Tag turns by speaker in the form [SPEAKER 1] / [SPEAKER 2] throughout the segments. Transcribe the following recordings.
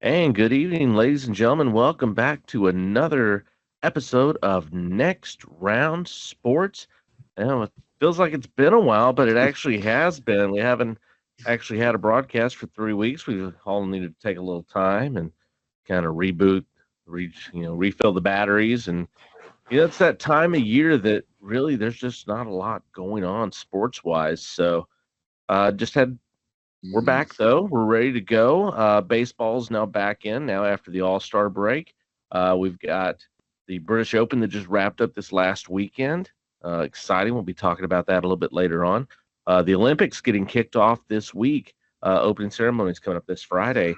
[SPEAKER 1] And good evening, ladies and gentlemen. Welcome back to another episode of Next Round Sports. It feels like it's been a while, but it actually has been. We haven't actually had a broadcast for 3 weeks. We all needed to take a little time and kind of reboot, refill the batteries. And it's that time of year that really there's just not a lot going on sports wise. So just had we're
[SPEAKER 2] Mhm.
[SPEAKER 1] back though. We're ready to go. Baseball's now back in now after the All-Star break. We've got the British Open that just wrapped up this last weekend. Exciting. We'll be talking about that a little bit later on. The Olympics getting kicked off this week. Opening ceremony is coming up this Friday,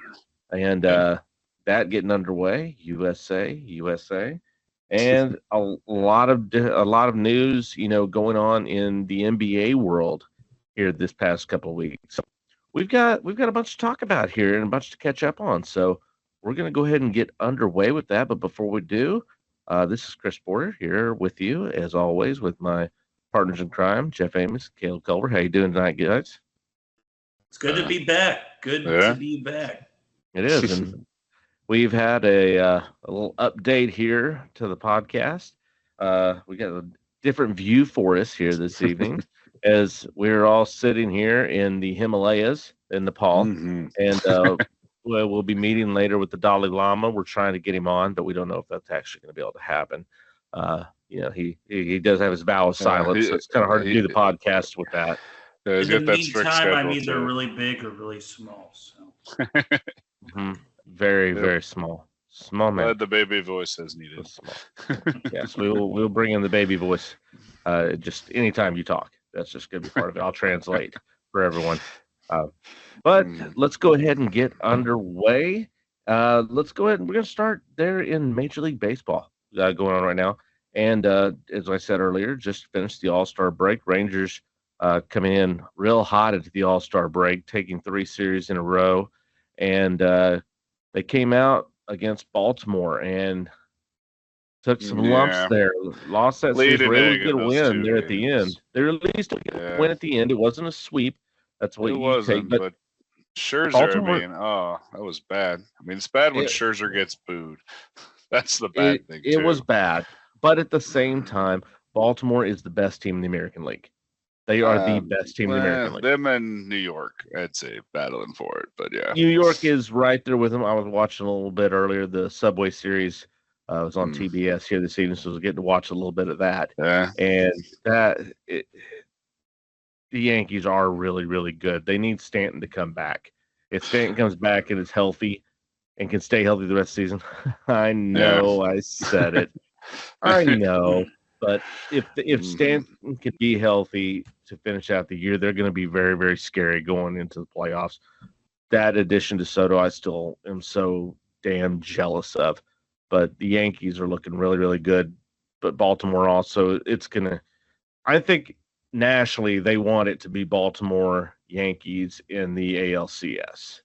[SPEAKER 1] and that getting underway. USA, and a lot of news, going on in the NBA world here this past couple of weeks. We've got a bunch to talk about here and a bunch to catch up on. So we're going to go ahead and get underway with that. But before we do, this is Chris Porter here with you as always with my partners in crime, Jeff Amos, Caleb Culver. How you doing tonight, guys?
[SPEAKER 3] It's good to be back. Good to
[SPEAKER 2] Yeah.
[SPEAKER 3] be back.
[SPEAKER 1] It is, and we've had a little update here to the podcast. We got a different view for us here this evening as we're all sitting here in the Himalayas in Nepal,
[SPEAKER 2] Mhm.
[SPEAKER 1] and we'll be meeting later with the Dalai Lama. We're trying to get him on, but we don't know if that's actually going to be able to happen. He does have his vow of silence, so it's kind of hard to do the podcast with that.
[SPEAKER 2] He's
[SPEAKER 3] In the
[SPEAKER 2] got that strict
[SPEAKER 3] meantime, I'm
[SPEAKER 2] schedule
[SPEAKER 3] either
[SPEAKER 2] too.
[SPEAKER 3] really big or really small. So
[SPEAKER 1] hmm Very,
[SPEAKER 2] Yep.
[SPEAKER 1] very small man.
[SPEAKER 2] Glad the baby voice as needed.
[SPEAKER 1] Small. Yes, we'll bring in the baby voice. Just anytime you talk, that's just gonna be part of it. I'll translate for everyone. But let's go ahead and get underway. Let's go ahead and we're gonna start there in Major League Baseball going on right now. And as I said earlier, just finished the All-Star break. Rangers coming in real hot into the All-Star break, taking 3 series in a row, and they came out against Baltimore and took some lumps
[SPEAKER 2] Yeah.
[SPEAKER 1] there. Lost that series.
[SPEAKER 2] Leading
[SPEAKER 1] Were able to
[SPEAKER 2] egg
[SPEAKER 1] get
[SPEAKER 2] in
[SPEAKER 1] a
[SPEAKER 2] those
[SPEAKER 1] win
[SPEAKER 2] two
[SPEAKER 1] there at the
[SPEAKER 2] games.
[SPEAKER 1] end. They were at least a
[SPEAKER 2] Yeah.
[SPEAKER 1] win at the end. It wasn't a sweep. That's what
[SPEAKER 2] It
[SPEAKER 1] you take.
[SPEAKER 2] wasn't, but Scherzer,
[SPEAKER 1] Baltimore,
[SPEAKER 2] that was bad. I mean, it's bad when
[SPEAKER 1] it,
[SPEAKER 2] Scherzer gets booed. That's the
[SPEAKER 1] it,
[SPEAKER 2] bad thing,
[SPEAKER 1] it
[SPEAKER 2] too.
[SPEAKER 1] was bad. But at the same time, Baltimore is the best team in the American League. They are the best team in the American League.
[SPEAKER 2] Them and New York, I'd say, battling for it. But yeah.
[SPEAKER 1] New York is right there with them. I was watching a little bit earlier. The Subway Series was on TBS here this evening, so I was getting to watch a little bit of that.
[SPEAKER 2] Yeah.
[SPEAKER 1] And the Yankees are really, really good. They need Stanton to come back. If Stanton comes back and is healthy and can stay healthy the rest of the season, I know I said it. I know. But if Stanton can be healthy to finish out the year, they're going to be very, very scary going into the playoffs. That addition to Soto, I still am so damn jealous of. But the Yankees are looking really, really good. But Baltimore also, I think nationally they want it to be Baltimore Yankees in the ALCS.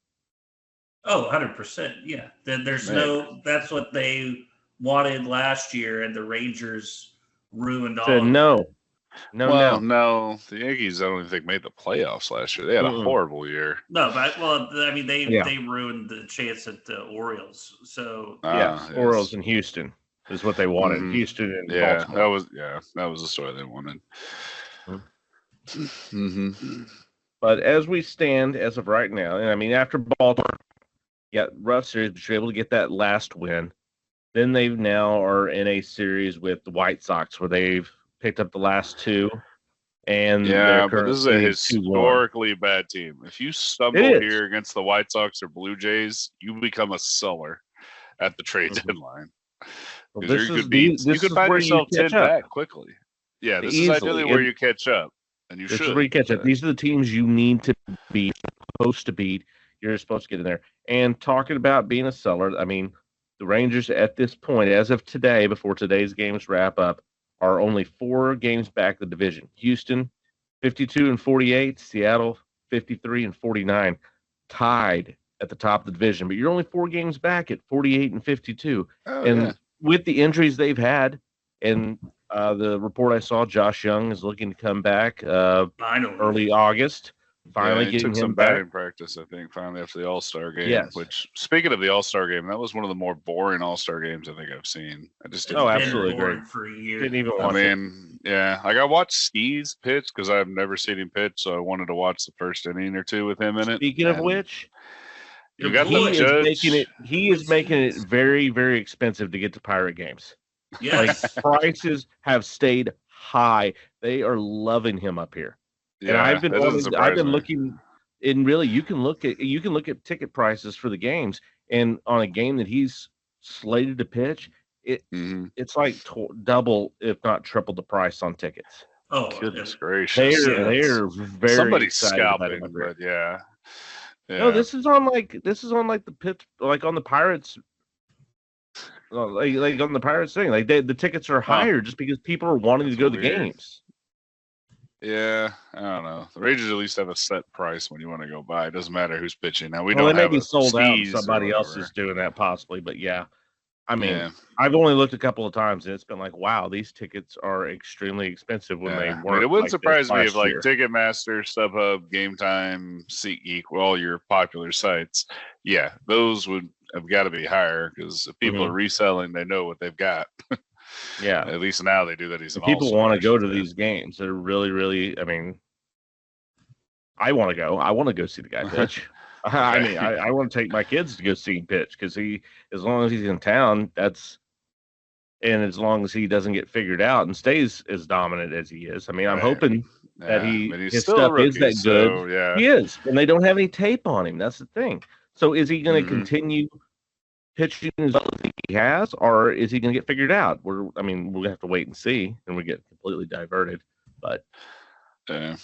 [SPEAKER 3] Oh, 100%. Yeah. There's
[SPEAKER 2] Man.
[SPEAKER 3] that's what they wanted last year, and the Rangers ruined all
[SPEAKER 1] Said
[SPEAKER 3] of it.
[SPEAKER 1] no.
[SPEAKER 2] No. The Yankees, I don't even think made the playoffs last year. They had a horrible year.
[SPEAKER 3] No, but they ruined the chance at the Orioles. So
[SPEAKER 1] yes, Orioles in Houston is what they wanted. Houston and Baltimore.
[SPEAKER 2] That was the story they wanted.
[SPEAKER 1] But as we stand as of right now, and I mean after Baltimore, rough series, but you're able to get that last win. Then they now are in a series with the White Sox where they've picked up the last two. And
[SPEAKER 2] but this is a historically bad team. If you stumble here against the White Sox or Blue Jays, you become a seller at the trade deadline.
[SPEAKER 1] Well,
[SPEAKER 2] you could find yourself 10 back quickly. Yeah, this is ideally where you catch up. And you should.
[SPEAKER 1] This is where you catch up. These are the teams you need to beat, supposed to beat. You're supposed to get in there. And talking about being a seller, I mean, the Rangers at this point, as of today, before today's games wrap up, are only 4 games back the division. Houston, 52-48. Seattle, 53-49. Tied at the top of the division. But you're only 4 games back at 48-52. With the injuries they've had, and the report I saw, Josh Young is looking to come back early August. Finally,
[SPEAKER 2] he took some
[SPEAKER 1] back.
[SPEAKER 2] batting practice, I think, finally after the All-Star game.
[SPEAKER 1] Yes.
[SPEAKER 2] Which, speaking of the All-Star game, that was one of the more boring All-Star games I think I've seen. I just didn't.
[SPEAKER 1] Absolutely great
[SPEAKER 3] for a year.
[SPEAKER 1] Didn't even watch
[SPEAKER 2] yeah, like I watched Steez pitch because I've never seen him pitch, so I wanted to watch the first inning or two with him in it.
[SPEAKER 1] Speaking of which,
[SPEAKER 2] you got the judge.
[SPEAKER 1] He is making it very, very expensive to get to Pirate games.
[SPEAKER 3] Yes.
[SPEAKER 1] Like prices have stayed high. They are loving him up here.
[SPEAKER 2] Yeah,
[SPEAKER 1] and I've been looking, and really you can look at ticket prices for the games, and on a game that he's slated to pitch, it's like double, if not triple, the price on tickets.
[SPEAKER 2] Oh, goodness gracious!
[SPEAKER 1] They're very
[SPEAKER 2] somebody's scalping, but yeah.
[SPEAKER 1] No, this is on like the pit, like on the Pirates. Like on the Pirates thing, like the tickets are higher just because people are wanting to go to the games.
[SPEAKER 2] Yeah, I don't know. The Rangers at least have a set price when you want to go by. It doesn't matter who's pitching. Now we don't have.
[SPEAKER 1] They may be sold out. Somebody else is doing that possibly, but yeah. I mean, I've only looked a couple of times, and it's been like, wow, these tickets are extremely expensive when they weren't. I mean,
[SPEAKER 2] it wouldn't surprise me if like Ticketmaster, StubHub, Game Time, SeatGeek, all your popular sites, those would have got to be higher because if people are reselling, they know what they've got.
[SPEAKER 1] Yeah,
[SPEAKER 2] at least now they do that.
[SPEAKER 1] People want to go to these games. They're really, really. I mean, I want to go. I want to go see the guy pitch. I mean, I want to take my kids to go see him pitch because as long as he's in town, and as long as he doesn't get figured out and stays as dominant as he is. I mean, I'm hoping that his stuff is that good.
[SPEAKER 2] So,
[SPEAKER 1] he is, and they don't have any tape on him. That's the thing. So is he going to continue pitching as well as he has, or is he going to get figured out? We're going to have to wait and see, and we get completely diverted. But
[SPEAKER 3] right.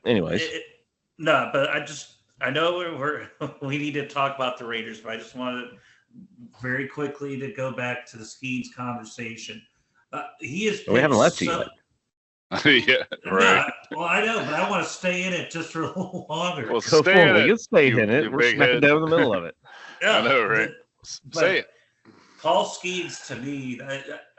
[SPEAKER 1] Anyways,
[SPEAKER 3] but I know we need to talk about the Raiders, but I just wanted very quickly to go back to the Skeens conversation. He is.
[SPEAKER 1] We haven't let you yet.
[SPEAKER 2] Yeah, right.
[SPEAKER 3] Well, I know, but I want to stay in it just for a little longer.
[SPEAKER 1] Well, we can stay in it. We're smack down in the middle of it.
[SPEAKER 3] Yeah,
[SPEAKER 2] I know, right? Say it.
[SPEAKER 3] Paul Skeens, to me,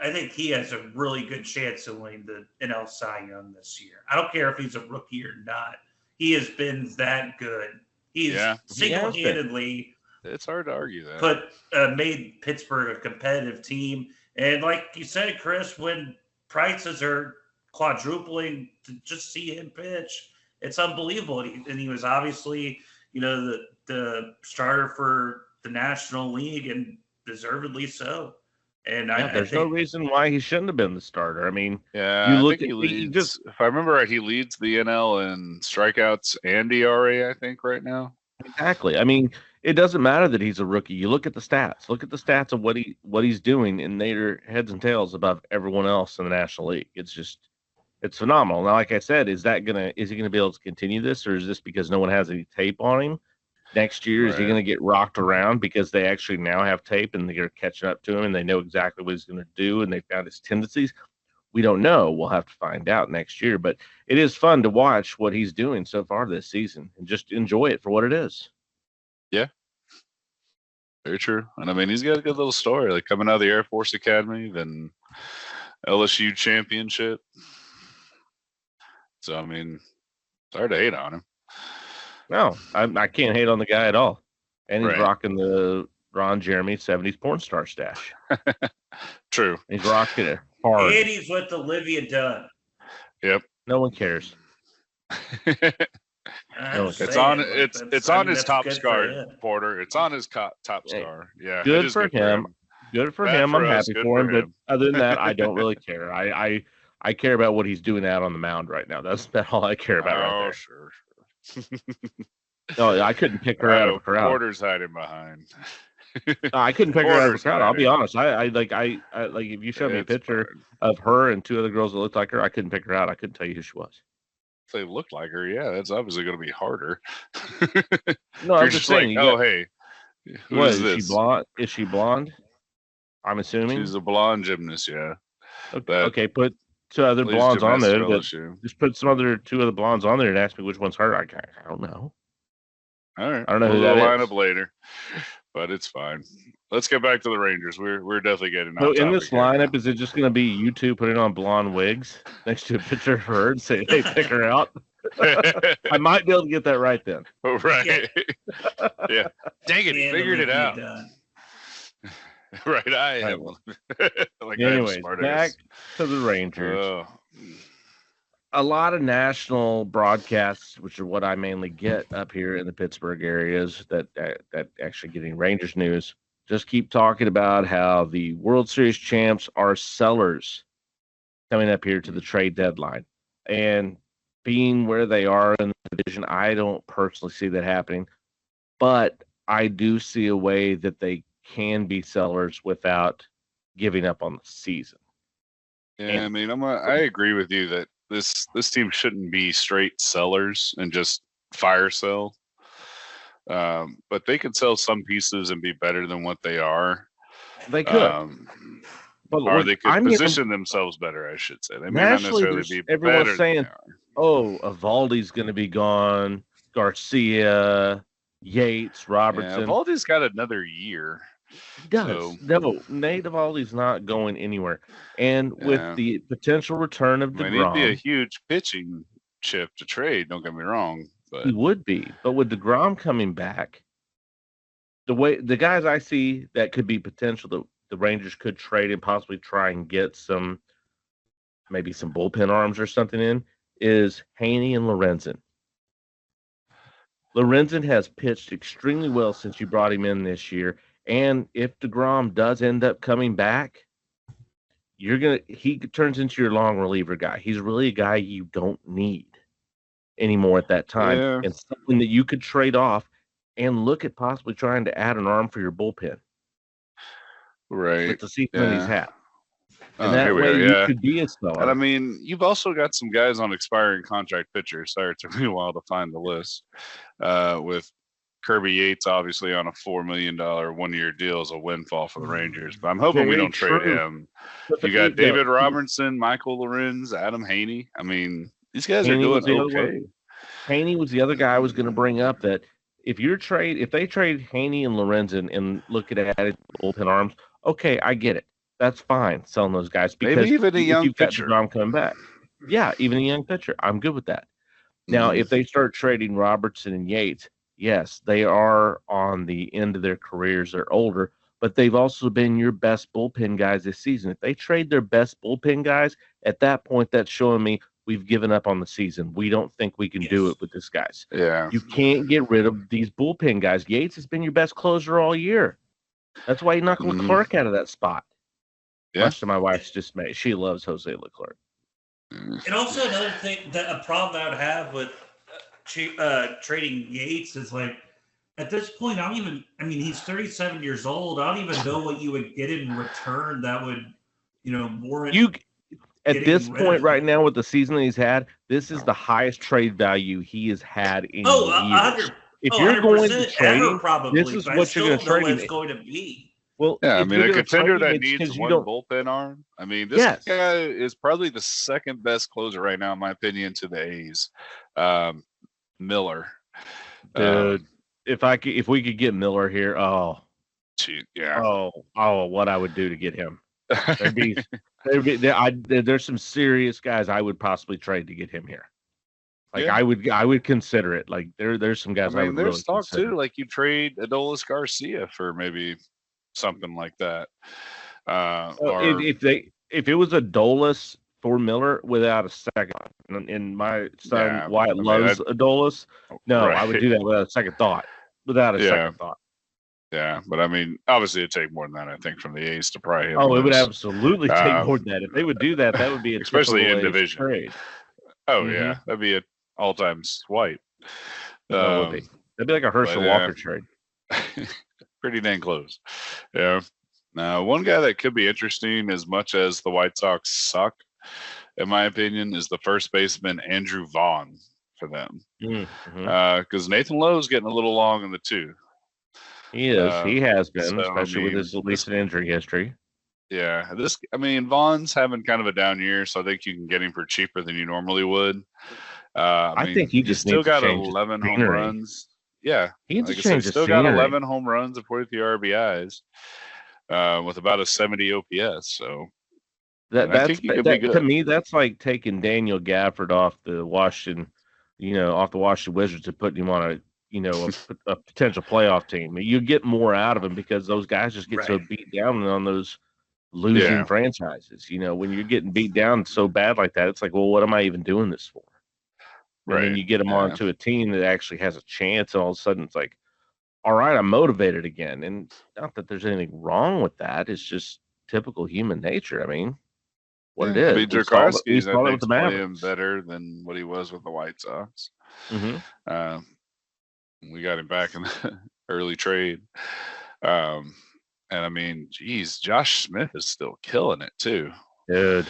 [SPEAKER 3] I think he has a really good chance of winning the NL Cy Young this year. I don't care if he's a rookie or not. He has been that good. He's single-handedly.
[SPEAKER 2] It's hard to argue that.
[SPEAKER 3] Made Pittsburgh a competitive team, and like you said, Chris, when prices are quadrupling to just see him pitch, it's unbelievable. And he was obviously, the starter for the National League, and deservedly so. And
[SPEAKER 1] there's no reason why he shouldn't have been the starter. I mean,
[SPEAKER 2] you look at he leads. If I remember right, he leads the NL in strikeouts and ERA, I think, right now.
[SPEAKER 1] Exactly. I mean, it doesn't matter that he's a rookie. You look at the stats. Look at the stats of what he's doing, and they're heads and tails above everyone else in the National League. It's phenomenal. Now, like I said, is he gonna be able to continue this, or is this because no one has any tape on him? Next year, is he going to get rocked around because they actually now have tape and they're catching up to him and they know exactly what he's going to do and they found his tendencies? We don't know. We'll have to find out next year. But it is fun to watch what he's doing so far this season and just enjoy it for what it is.
[SPEAKER 2] Yeah. Very true. And I mean, he's got a good little story, like coming out of the Air Force Academy, then LSU championship. So, I mean, it's hard to hate on him.
[SPEAKER 1] No, I can't hate on the guy at all. And he's rocking the Ron Jeremy 70s porn star stash.
[SPEAKER 2] True.
[SPEAKER 1] He's rocking it hard.
[SPEAKER 3] And he's with Olivia Dunn.
[SPEAKER 2] Yep.
[SPEAKER 1] No one cares.
[SPEAKER 2] It's on his top scar, Porter. It's on his top scar. Yeah.
[SPEAKER 1] Good for him. Good for him. I'm happy for him. But other than that, I don't really care. I care about what he's doing out on the mound right now. That's about all I care about right there. Sure. No, I couldn't pick her out of a crowd.
[SPEAKER 2] Porter's hiding behind.
[SPEAKER 1] I couldn't pick her out of a crowd. I'll be honest. I if you showed me a picture of her and two other girls that looked like her, I couldn't pick her out. I couldn't tell you who she was.
[SPEAKER 2] If they looked like her, yeah, that's obviously going to be harder.
[SPEAKER 1] No, I'm just saying.
[SPEAKER 2] Hey,
[SPEAKER 1] is this? She blonde? Is she blonde? I'm assuming
[SPEAKER 2] she's a blonde gymnast. Yeah.
[SPEAKER 1] Okay, put two other blondes on there. Just put two other blondes on there and ask me which one's her. I don't know.
[SPEAKER 2] All right.
[SPEAKER 1] I don't know who that is.
[SPEAKER 2] We'll line up later, but it's fine. Let's get back to the Rangers. We're definitely getting
[SPEAKER 1] off. So in this lineup, is it just going to be you two putting on blonde wigs next to a picture of her and say, "Hey, pick her out"? I might be able to get that right then.
[SPEAKER 2] Right. Yeah. Dang it, he figured it out. Right, I am.
[SPEAKER 1] Like, anyways, back to the Rangers. A lot of national broadcasts, which are what I mainly get up here in the Pittsburgh areas, that actually getting Rangers news, just keep talking about how the World Series champs are sellers coming up here to the trade deadline. And being where they are in the division, I don't personally see that happening. But I do see a way that they can be sellers without giving up on the season.
[SPEAKER 2] Yeah, I mean, I agree with you that this team shouldn't be straight sellers and just fire sell. But they could sell some pieces and be better than what they are.
[SPEAKER 1] They could.
[SPEAKER 2] Or they could position themselves better, I should say. They may not necessarily be
[SPEAKER 1] everyone's
[SPEAKER 2] better
[SPEAKER 1] saying, oh, Eovaldi's going to be gone, Garcia, Yates, Robertson.
[SPEAKER 2] Yeah, Eovaldi's got another year.
[SPEAKER 1] He does. So, no, Nate Eovaldi's not going anywhere. And with the potential return of DeGrom.
[SPEAKER 2] He'd be a huge pitching chip to trade, don't get me wrong. But
[SPEAKER 1] he would be. But with DeGrom coming back, the guys I see that could be potential that the Rangers could trade and possibly try and get maybe some bullpen arms or something in is Heaney and Lorenzen. Lorenzen has pitched extremely well since you brought him in this year. And if DeGrom does end up coming back, he turns into your long reliever guy. He's really a guy you don't need anymore at that time.
[SPEAKER 2] Yeah.
[SPEAKER 1] And something that you could trade off and look at possibly trying to add an arm for your bullpen.
[SPEAKER 2] Right.
[SPEAKER 1] With the season he's had. And that way you could be a seller.
[SPEAKER 2] And I mean, you've also got some guys on expiring contract pitchers. Sorry, it took me a while to find the list. With Kirby Yates, obviously, on a $4 million one-year deal is a windfall for the Rangers. But I'm hoping we don't trade him. You got David Robertson, Michael Lorenz, Adam Heaney. I mean, these guys are doing okay.
[SPEAKER 1] Heaney was the other guy I was going to bring up that if they trade Heaney and Lorenz and look at added bullpen arms, okay, I get it. That's fine selling those guys because
[SPEAKER 2] maybe even a young pitcher
[SPEAKER 1] coming back. Yeah, even a young pitcher. I'm good with that. Now, if they start trading Robertson and Yates, yes, they are on the end of their careers. They're older, but they've also been your best bullpen guys this season. If they trade their best bullpen guys, at that point, that's showing me we've given up on the season. We don't think we can do it with these guys.
[SPEAKER 2] Yeah.
[SPEAKER 1] You can't get rid of these bullpen guys. Yates has been your best closer all year. That's why you knocked Leclerc out of that spot.
[SPEAKER 2] Yeah.
[SPEAKER 1] Much to my wife's dismay. She loves Jose Leclerc.
[SPEAKER 3] And also another thing, a problem I would have with trading Yates is like, at this point, he's 37 years old. I don't even know what you would get in return that would, warrant
[SPEAKER 1] you. At this point right now with the season that he's had, this is the highest trade value he has had in years. If you're going to trade him, this is what you're going to trade him.
[SPEAKER 3] It's going to be.
[SPEAKER 1] Well,
[SPEAKER 2] yeah, I mean, a contender that needs one bullpen arm. I mean, this guy is probably the second best closer right now, in my opinion, to the A's. Miller.
[SPEAKER 1] Dude, if we could get Miller here, what I would do to get him. There's some serious guys I would possibly trade to get him here. Like I would consider it. Like there's some guys I would
[SPEAKER 2] there's
[SPEAKER 1] really
[SPEAKER 2] talk
[SPEAKER 1] consider.
[SPEAKER 2] Too. Like you trade Adolis Garcia for maybe something like that.
[SPEAKER 1] If it was Adolis for Miller without a second, and my son Wyatt loves Adolis, I would do that without a second thought. Second thought.
[SPEAKER 2] Yeah, but I mean, obviously it'd take more than that, I think, from the A's to probably hit.
[SPEAKER 1] Oh, it would absolutely take more than that. If they would do that, that would be
[SPEAKER 2] especially in division
[SPEAKER 1] trade.
[SPEAKER 2] Oh yeah, that'd be an all-time swipe.
[SPEAKER 1] That'd be like a Herschel Walker trade.
[SPEAKER 2] Pretty dang close. Yeah. Now, one guy that could be interesting, as much as the White Sox suck, in my opinion, is the first baseman Andrew Vaughn for them. Because Nathan Lowe's getting a little long in the tooth.
[SPEAKER 1] He is. He has been, especially with his recent injury history.
[SPEAKER 2] Yeah. Vaughn's having kind of a down year, so I think you can get him for cheaper than you normally would.
[SPEAKER 1] I think he just
[SPEAKER 2] still got 11 home runs. Yeah.
[SPEAKER 1] He still
[SPEAKER 2] got 11 home runs and 43 RBIs with about a 70 OPS. So
[SPEAKER 1] to me, that's like taking Daniel Gafford off the Washington, off the Washington Wizards and putting him on a potential playoff team. You get more out of him because those guys just get so
[SPEAKER 3] Right.
[SPEAKER 1] beat down on those losing franchises. When you're getting beat down so bad like that, it's like, well, what am I even doing this for? And then you get them onto a team that actually has a chance, and all of a sudden it's like, all right, I'm motivated again. And not that there's anything wrong with that. It's just typical human nature. I mean, it is.
[SPEAKER 2] I mean, Dragowski's, I think, playing better than what he was with the White Sox. We got him back in the early trade. And I mean, geez, Josh Smith is still killing it too.
[SPEAKER 1] Dude.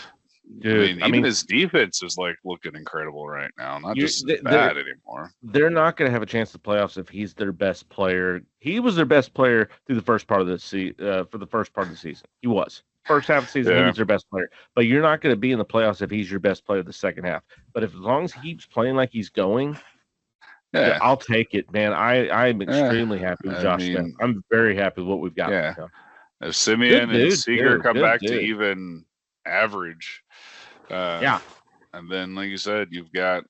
[SPEAKER 2] I mean, his defense is like looking incredible right now. Not just bad anymore.
[SPEAKER 1] They're not going to have a chance to playoffs if he's their best player. He was their best player through the first part of the for the first part of the season. He was. First half of the season, he was their best player. But you're not going to be in the playoffs if he's your best player the second half. But as long as he keeps playing like he's going, I'll take it, man. I'm extremely happy with Josh Smith. I'm very happy with what we've got.
[SPEAKER 2] Yeah. If Simeon and Seager come back to even average, and then, like you said, you've got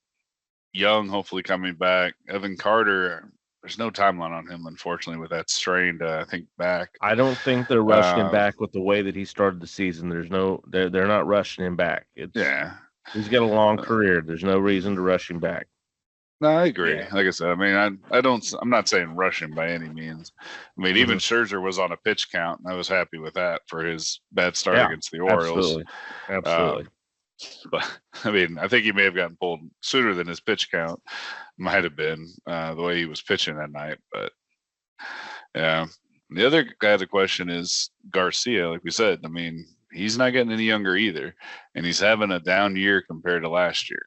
[SPEAKER 2] Young hopefully coming back. Evan Carter, there's no timeline on him, unfortunately, with that strained, I think, back.
[SPEAKER 1] I don't think they're rushing him back with the way that he started the season. They're not rushing him back. He's got a long career. There's no reason to rush him back.
[SPEAKER 2] No, I agree. Yeah. Like I said, I mean, I'm not saying rushing by any means. I mean, even Scherzer was on a pitch count, and I was happy with that for his bad start against the Orioles.
[SPEAKER 1] Absolutely.
[SPEAKER 2] But I mean, I think he may have gotten pulled sooner than his pitch count might have been the way he was pitching that night. But yeah, the other guy, the question is Garcia. Like we said, I mean, he's not getting any younger either, and he's having a down year compared to last year.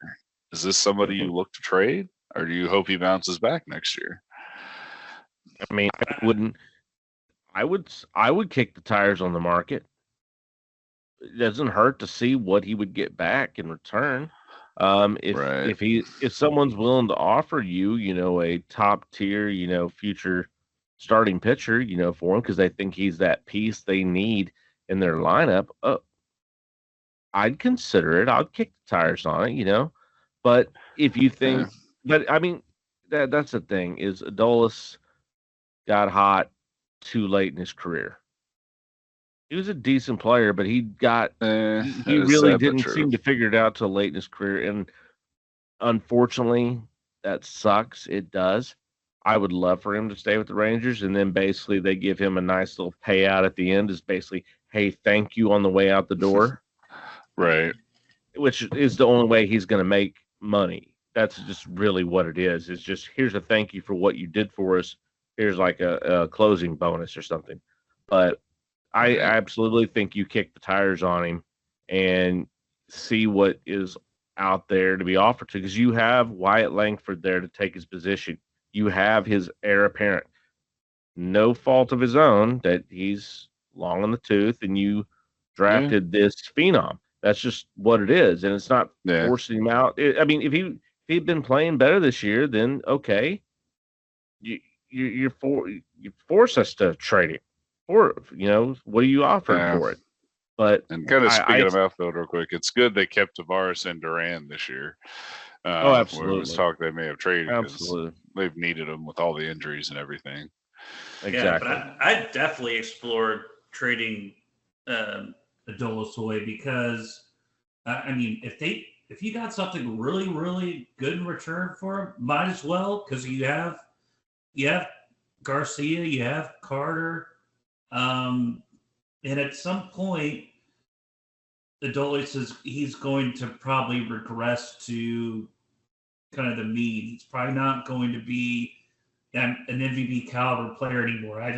[SPEAKER 2] Is this somebody you look to trade, or do you hope he bounces back next year?
[SPEAKER 1] I mean, I would kick the tires on the market. It doesn't hurt to see what he would get back in return. If someone's willing to offer you, a top tier, future starting pitcher, for him because they think he's that piece they need in their lineup, I'd consider it. I'd kick the tires on it, But if you think, but I mean, that's the thing is Adolis got hot too late in his career. He was a decent player, but he really didn't seem to figure it out till late in his career. And unfortunately, that sucks. It does. I would love for him to stay with the Rangers. And then basically they give him a nice little payout at the end is basically, hey, thank you on the way out the door.
[SPEAKER 2] Right.
[SPEAKER 1] Which is the only way he's going to make money. That's just really what it is. It's just, here's a thank you for what you did for us. Here's like a closing bonus or something. But I absolutely think you kick the tires on him and see what is out there to be offered to, because you have Wyatt Langford there to take his position. You have his heir apparent. No fault of his own that he's long in the tooth, and you drafted this phenom. That's just what it is, and it's not forcing him out. I mean, if he'd been playing better this year, then okay, you force us to trade him. Or what are you offering for it? But
[SPEAKER 2] and kind of speaking of outfield real quick, it's good they kept Tavares and Duran this year.
[SPEAKER 1] Absolutely.
[SPEAKER 2] There was talk they may have traded because they've needed them with all the injuries and everything.
[SPEAKER 1] Exactly.
[SPEAKER 3] Yeah, but I definitely explored trading Adolis away because I mean, if you got something really, really good in return for him, might as well, because you have Garcia, you have Carter. And at some point, Adolis says he's going to probably regress to kind of the mean. He's probably not going to be an MVP caliber player anymore. I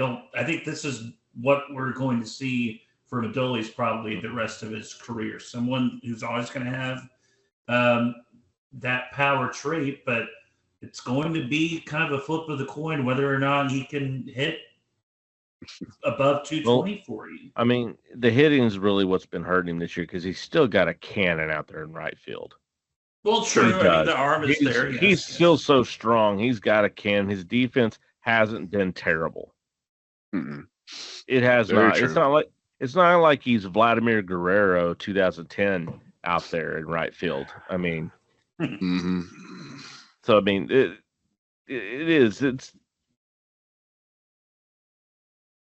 [SPEAKER 3] think this is what we're going to see from Adolis probably the rest of his career. Someone who's always going to have that power trait, but it's going to be kind of a flip of the coin whether or not he can hit above 220 for you.
[SPEAKER 1] I mean, the hitting is really what's been hurting him this year because he's still got a cannon out there in right field.
[SPEAKER 3] Well, true. I mean, the arm is there.
[SPEAKER 1] He's still so strong. He's got a cannon. His defense hasn't been terrible.
[SPEAKER 2] Mm-mm.
[SPEAKER 1] It has
[SPEAKER 2] Very
[SPEAKER 1] not.
[SPEAKER 2] true.
[SPEAKER 1] It's not like he's Vladimir Guerrero 2010 out there in right field. I mean, So I mean, it is. It's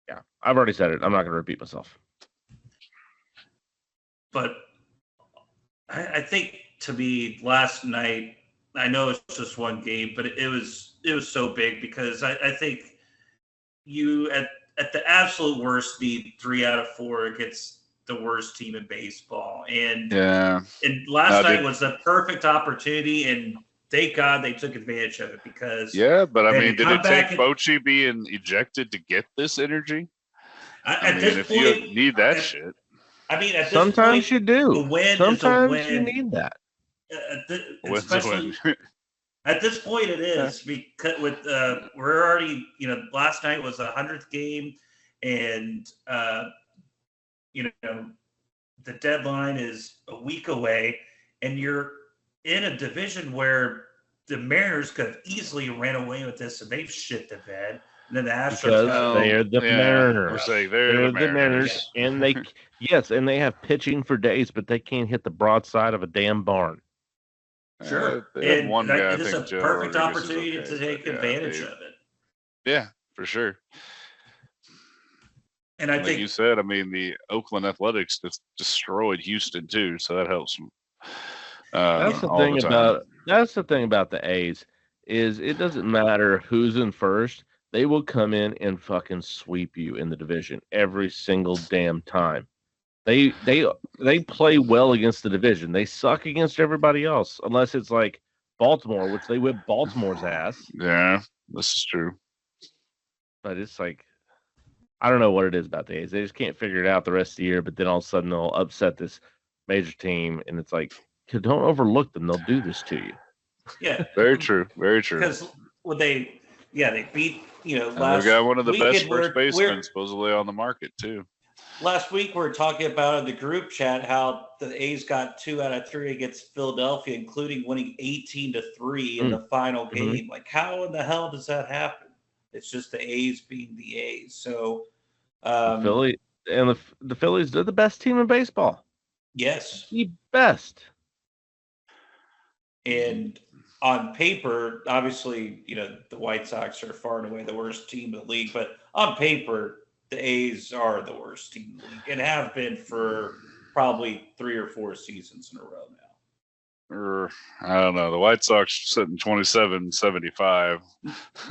[SPEAKER 1] yeah. I've already said it. I'm not going to repeat myself.
[SPEAKER 3] But I think to me last night, I know it's just one game, but it was so big because I think you at the absolute worst need 3 out of 4 against the worst team in baseball. And last night was the perfect opportunity, and thank God they took advantage of it because
[SPEAKER 2] but I mean, did it take Bochy being ejected to get this energy? If you need that shit.
[SPEAKER 3] I mean, at this
[SPEAKER 1] sometimes
[SPEAKER 3] point,
[SPEAKER 1] you do.
[SPEAKER 3] A win
[SPEAKER 1] sometimes
[SPEAKER 3] is a win.
[SPEAKER 1] You need that.
[SPEAKER 3] Especially at this point, it is because with we're already last night was the 100th game, and the deadline is a week away, and you're in a division where the Mariners could have easily ran away with this, and they've shit the bed. And then the Astros,
[SPEAKER 1] they're the Mariners.
[SPEAKER 2] We're saying they're the Mariners,
[SPEAKER 1] and they and they have pitching for days, but they can't hit the broadside of a damn barn.
[SPEAKER 3] Sure, and one guy, it is a perfect opportunity to take advantage of it.
[SPEAKER 2] Yeah, for sure.
[SPEAKER 3] And I think
[SPEAKER 2] you said, I mean, the Oakland Athletics just destroyed Houston too, so that helps them.
[SPEAKER 1] That's the thing about the A's is it doesn't matter who's in first. They will come in and fucking sweep you in the division every single damn time. They play well against the division. They suck against everybody else, unless it's like Baltimore, which they whip Baltimore's ass.
[SPEAKER 2] Yeah, this is true.
[SPEAKER 1] But it's like, I don't know what it is about the A's. They just can't figure it out the rest of the year, but then all of a sudden they'll upset this major team, and it's like, don't overlook them. They'll do this to you.
[SPEAKER 3] Yeah.
[SPEAKER 2] Very true. Very true.
[SPEAKER 3] Because they beat,
[SPEAKER 2] last they've got one of the best first basemen supposedly on the market, too.
[SPEAKER 3] Last week, we were talking about in the group chat how the A's got 2 out of 3 against Philadelphia, including winning 18-3 in the final game. Like, how in the hell does that happen? It's just the A's being the A's. So,
[SPEAKER 1] the Phillies, they're the best team in baseball.
[SPEAKER 3] Yes.
[SPEAKER 1] The best.
[SPEAKER 3] And on paper, obviously, the White Sox are far and away the worst team in the league. But on paper, the A's are the worst team in the league and have been for probably 3 or 4 seasons in a row now.
[SPEAKER 2] I don't know. The White Sox sitting 27-75.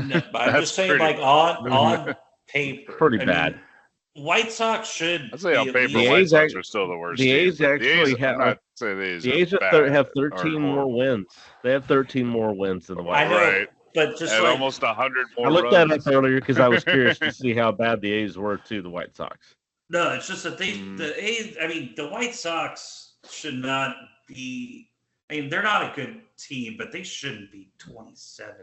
[SPEAKER 3] No, but I'm just saying, like, on paper.
[SPEAKER 1] Pretty bad.
[SPEAKER 3] White Sox should.
[SPEAKER 2] I'd say on paper, the White Sox are still the worst.
[SPEAKER 1] The A's
[SPEAKER 2] actually
[SPEAKER 1] have. The A's have 13 more wins. They have 13 more wins than the White Sox.
[SPEAKER 2] Right.
[SPEAKER 3] But just
[SPEAKER 2] and almost 100 more.
[SPEAKER 1] I looked that up earlier because I was curious to see how bad the A's were to the White Sox.
[SPEAKER 3] No, it's just that the A's. I mean, the White Sox should not be. I mean, they're not a good team, but they shouldn't be 27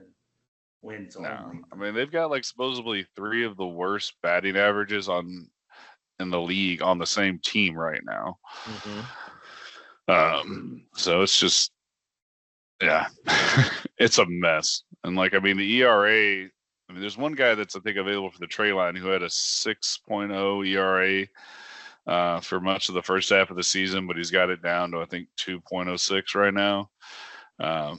[SPEAKER 3] wins.
[SPEAKER 2] No, I mean they've got like supposedly 3 of the worst batting averages in the league on the same team right now. So it's just. Yeah, it's a mess. And like, I mean, the ERA, there's one guy that's, I think, available for the trade line who had a 6.0 ERA for much of the first half of the season, but he's got it down to, I think, 2.06 right now.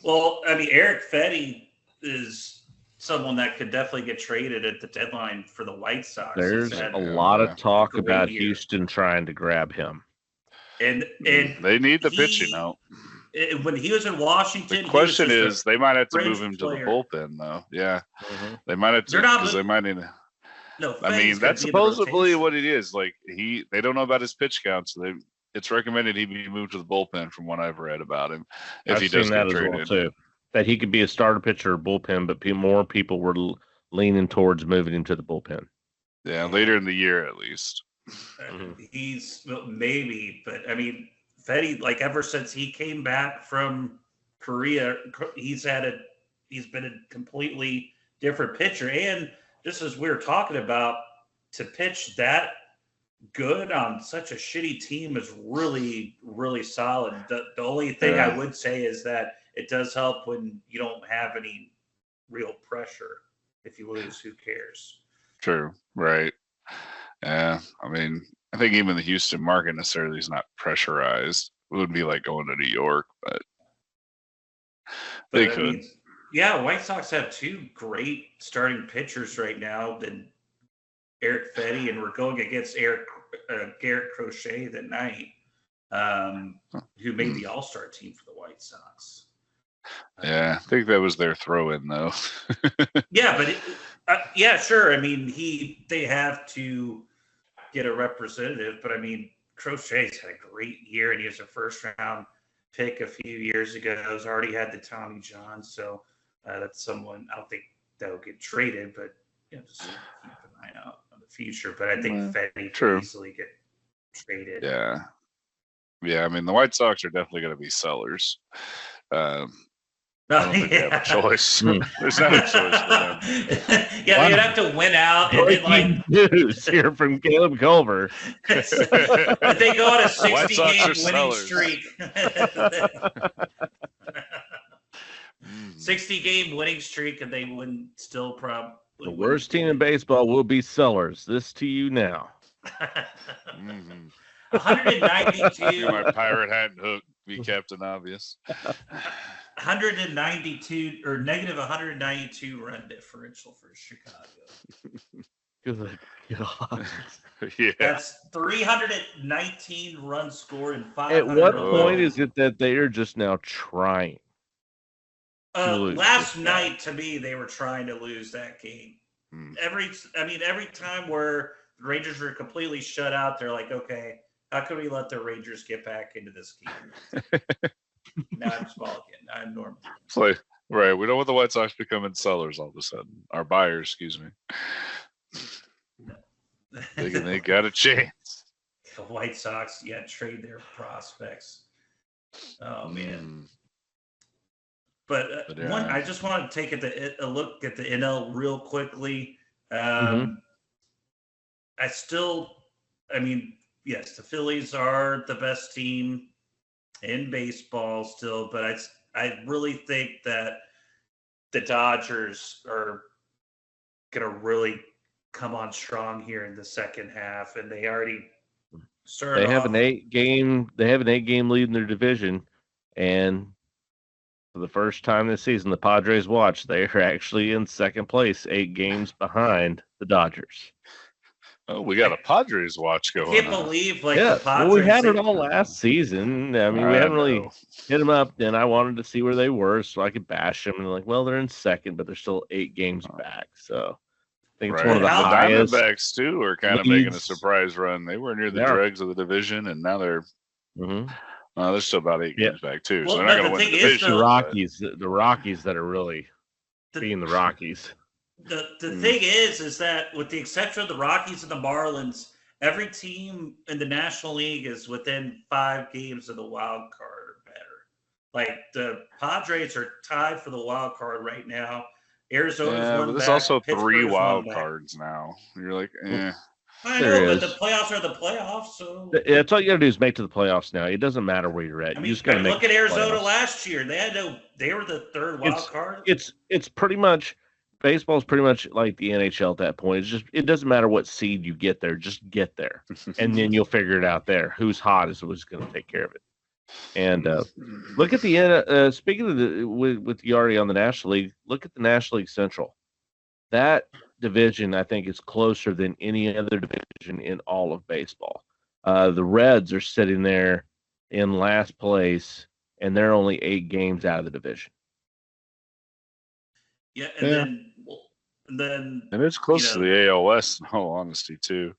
[SPEAKER 3] Well, I mean, Eric Fetty is someone that could definitely get traded at the deadline for the White Sox.
[SPEAKER 1] There's a lot of talk about Houston trying to grab him.
[SPEAKER 3] And
[SPEAKER 2] they need the pitching out.
[SPEAKER 3] When he was in Washington,
[SPEAKER 2] the question is they might have to move him to the bullpen, though. Yeah, they might have to because they might need.
[SPEAKER 3] No,
[SPEAKER 2] I mean that's supposedly what it is. Like they don't know about his pitch count, so it's recommended he be moved to the bullpen. From what I've read about him, if he does get traded, as well too.
[SPEAKER 1] That he could be a starter pitcher or bullpen, but more people were leaning towards moving him to the bullpen.
[SPEAKER 2] Yeah, later in the year at least.
[SPEAKER 3] He's maybe, but I mean. Fetty, like ever since he came back from Korea, he's been a completely different pitcher. And just as we were talking about, to pitch that good on such a shitty team is really, really solid. The only thing I would say is that it does help when you don't have any real pressure. If you lose, who cares?
[SPEAKER 2] True. Right. Yeah. I mean, I think even the Houston market necessarily is not pressurized. It wouldn't be like going to New York, but they could.
[SPEAKER 3] Yeah, White Sox have two great starting pitchers right now. Then Eric Fetty, and we're going against Garrett Crochet that night, who made the All-Star team for the White Sox.
[SPEAKER 2] Yeah, I think that was their throw-in, though.
[SPEAKER 3] Yeah, but yeah, sure. I mean, they have to get a representative, but I mean, Crochet's had a great year, and he was a first-round pick a few years ago. He's already had the Tommy John, so that's someone I don't think that'll get traded, but just keep an eye out on the future. But I think Fetty could easily get traded.
[SPEAKER 2] Yeah. I mean, the White Sox are definitely going to be sellers. I don't think they have a choice. There's not a choice for them.
[SPEAKER 3] Yeah, they'd have to win out. And then,
[SPEAKER 1] news here from Caleb Culver.
[SPEAKER 3] If they go on a 60-game winning streak. 60-game winning streak, and they wouldn't still probably.
[SPEAKER 1] The worst team in baseball will be sellers. This to you now.
[SPEAKER 3] 192.
[SPEAKER 2] My pirate hat and hook. Be Captain Obvious.
[SPEAKER 3] 192 or negative 192 run differential for Chicago.
[SPEAKER 1] Good God.
[SPEAKER 2] Yeah.
[SPEAKER 3] That's 319 runs scored in 5.
[SPEAKER 1] At what point is it that they are just now trying?
[SPEAKER 3] Last night, to me, they were trying to lose that game. Every time where the Rangers were completely shut out, they're like, okay, how can we let the Rangers get back into this game? Now I'm small again. Now I'm normal.
[SPEAKER 2] It's like, right. We don't want the White Sox becoming sellers all of a sudden. Our buyers, excuse me. They got a chance.
[SPEAKER 3] The White Sox, trade their prospects. Oh, man. But I just want to take a look at the NL real quickly. Yes, the Phillies are the best team in baseball still, but I really think that the Dodgers are going to really come on strong here in the second half, and they already started.
[SPEAKER 1] They have an 8-game lead in their division, and for the first time this season, the Padres watch. They are actually in second place, 8 games behind the Dodgers.
[SPEAKER 2] Oh, we got a Padres watch going.
[SPEAKER 3] I can't believe the Padres.
[SPEAKER 1] Well, we had it all last season. I mean, we haven't really hit them up. Then I wanted to see where they were so I could bash them. And they're in second, but they're still 8 games back. So I think it's one of the highest.
[SPEAKER 2] The Diamondbacks too are kind of making a surprise run. They were near the dregs of the division, and now they're. They're still about 8 games back too. So they're not going to win the division.
[SPEAKER 1] The Rockies that are really being the Rockies.
[SPEAKER 3] The thing is that with the exception of the Rockies and the Marlins, every team in the National League is within 5 games of the wild card or better. Like the Padres are tied for the wild card right now. Arizona's one
[SPEAKER 2] but there's also 3 wild cards now. You're like,
[SPEAKER 3] I know, but the playoffs are the playoffs. So
[SPEAKER 1] that's all you got to do is make to the playoffs now. It doesn't matter where you're at. You just got to
[SPEAKER 3] look at Arizona last year. They were the 3rd wild card.
[SPEAKER 1] It's pretty much. Baseball is pretty much like the NHL at that point. It doesn't matter what seed you get there, just get there, and then you'll figure it out there. Who's hot is who's going to take care of it. And look at the speaking of with Yari on the National League. Look at the National League Central. That division, I think, is closer than any other division in all of baseball. The Reds are sitting there in last place, and they're only 8 games out of the division.
[SPEAKER 3] Yeah, and then
[SPEAKER 2] it's close to the AL West, in all honesty, too.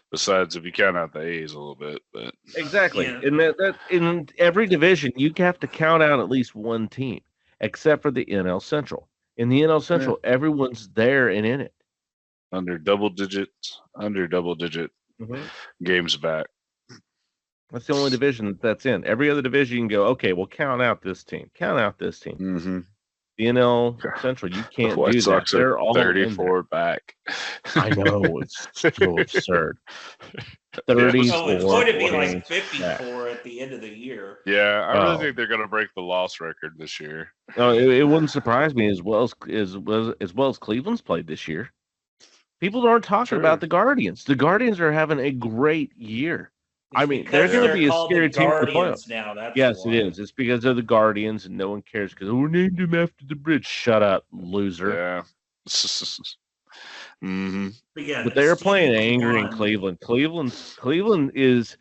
[SPEAKER 2] Besides, if you count out the A's a little bit, but
[SPEAKER 1] exactly, and that in every division, you have to count out at least one team, except for the NL Central. In the NL Central, everyone's there and in it.
[SPEAKER 2] Under double digit games back.
[SPEAKER 1] That's the only division that's in. Every other division, you can go, okay, well, count out this team. The NL Central, you can't do that. They're all
[SPEAKER 2] 34 back.
[SPEAKER 1] I know, it's so absurd. 34.
[SPEAKER 3] So it's going to be like 54 at the end of the year.
[SPEAKER 2] Yeah, I really think they're going to break the loss record this year.
[SPEAKER 1] No, it wouldn't surprise me as well as Cleveland's played this year. People aren't talking about the Guardians. The Guardians are having a great year. I
[SPEAKER 3] It's
[SPEAKER 1] mean, they're
[SPEAKER 3] because
[SPEAKER 1] going to
[SPEAKER 3] they're
[SPEAKER 1] be a
[SPEAKER 3] called the
[SPEAKER 1] scary team for the playoffs.
[SPEAKER 3] Guardians now. That's
[SPEAKER 1] Yes,
[SPEAKER 3] why.
[SPEAKER 1] it is. It's because of the Guardians, and no one cares because we named him after the bridge. Shut up, loser.
[SPEAKER 2] Yeah.
[SPEAKER 3] But yeah,
[SPEAKER 1] But they're
[SPEAKER 3] Stephen
[SPEAKER 1] playing angry in
[SPEAKER 3] Kwan,
[SPEAKER 1] Cleveland. Cleveland is.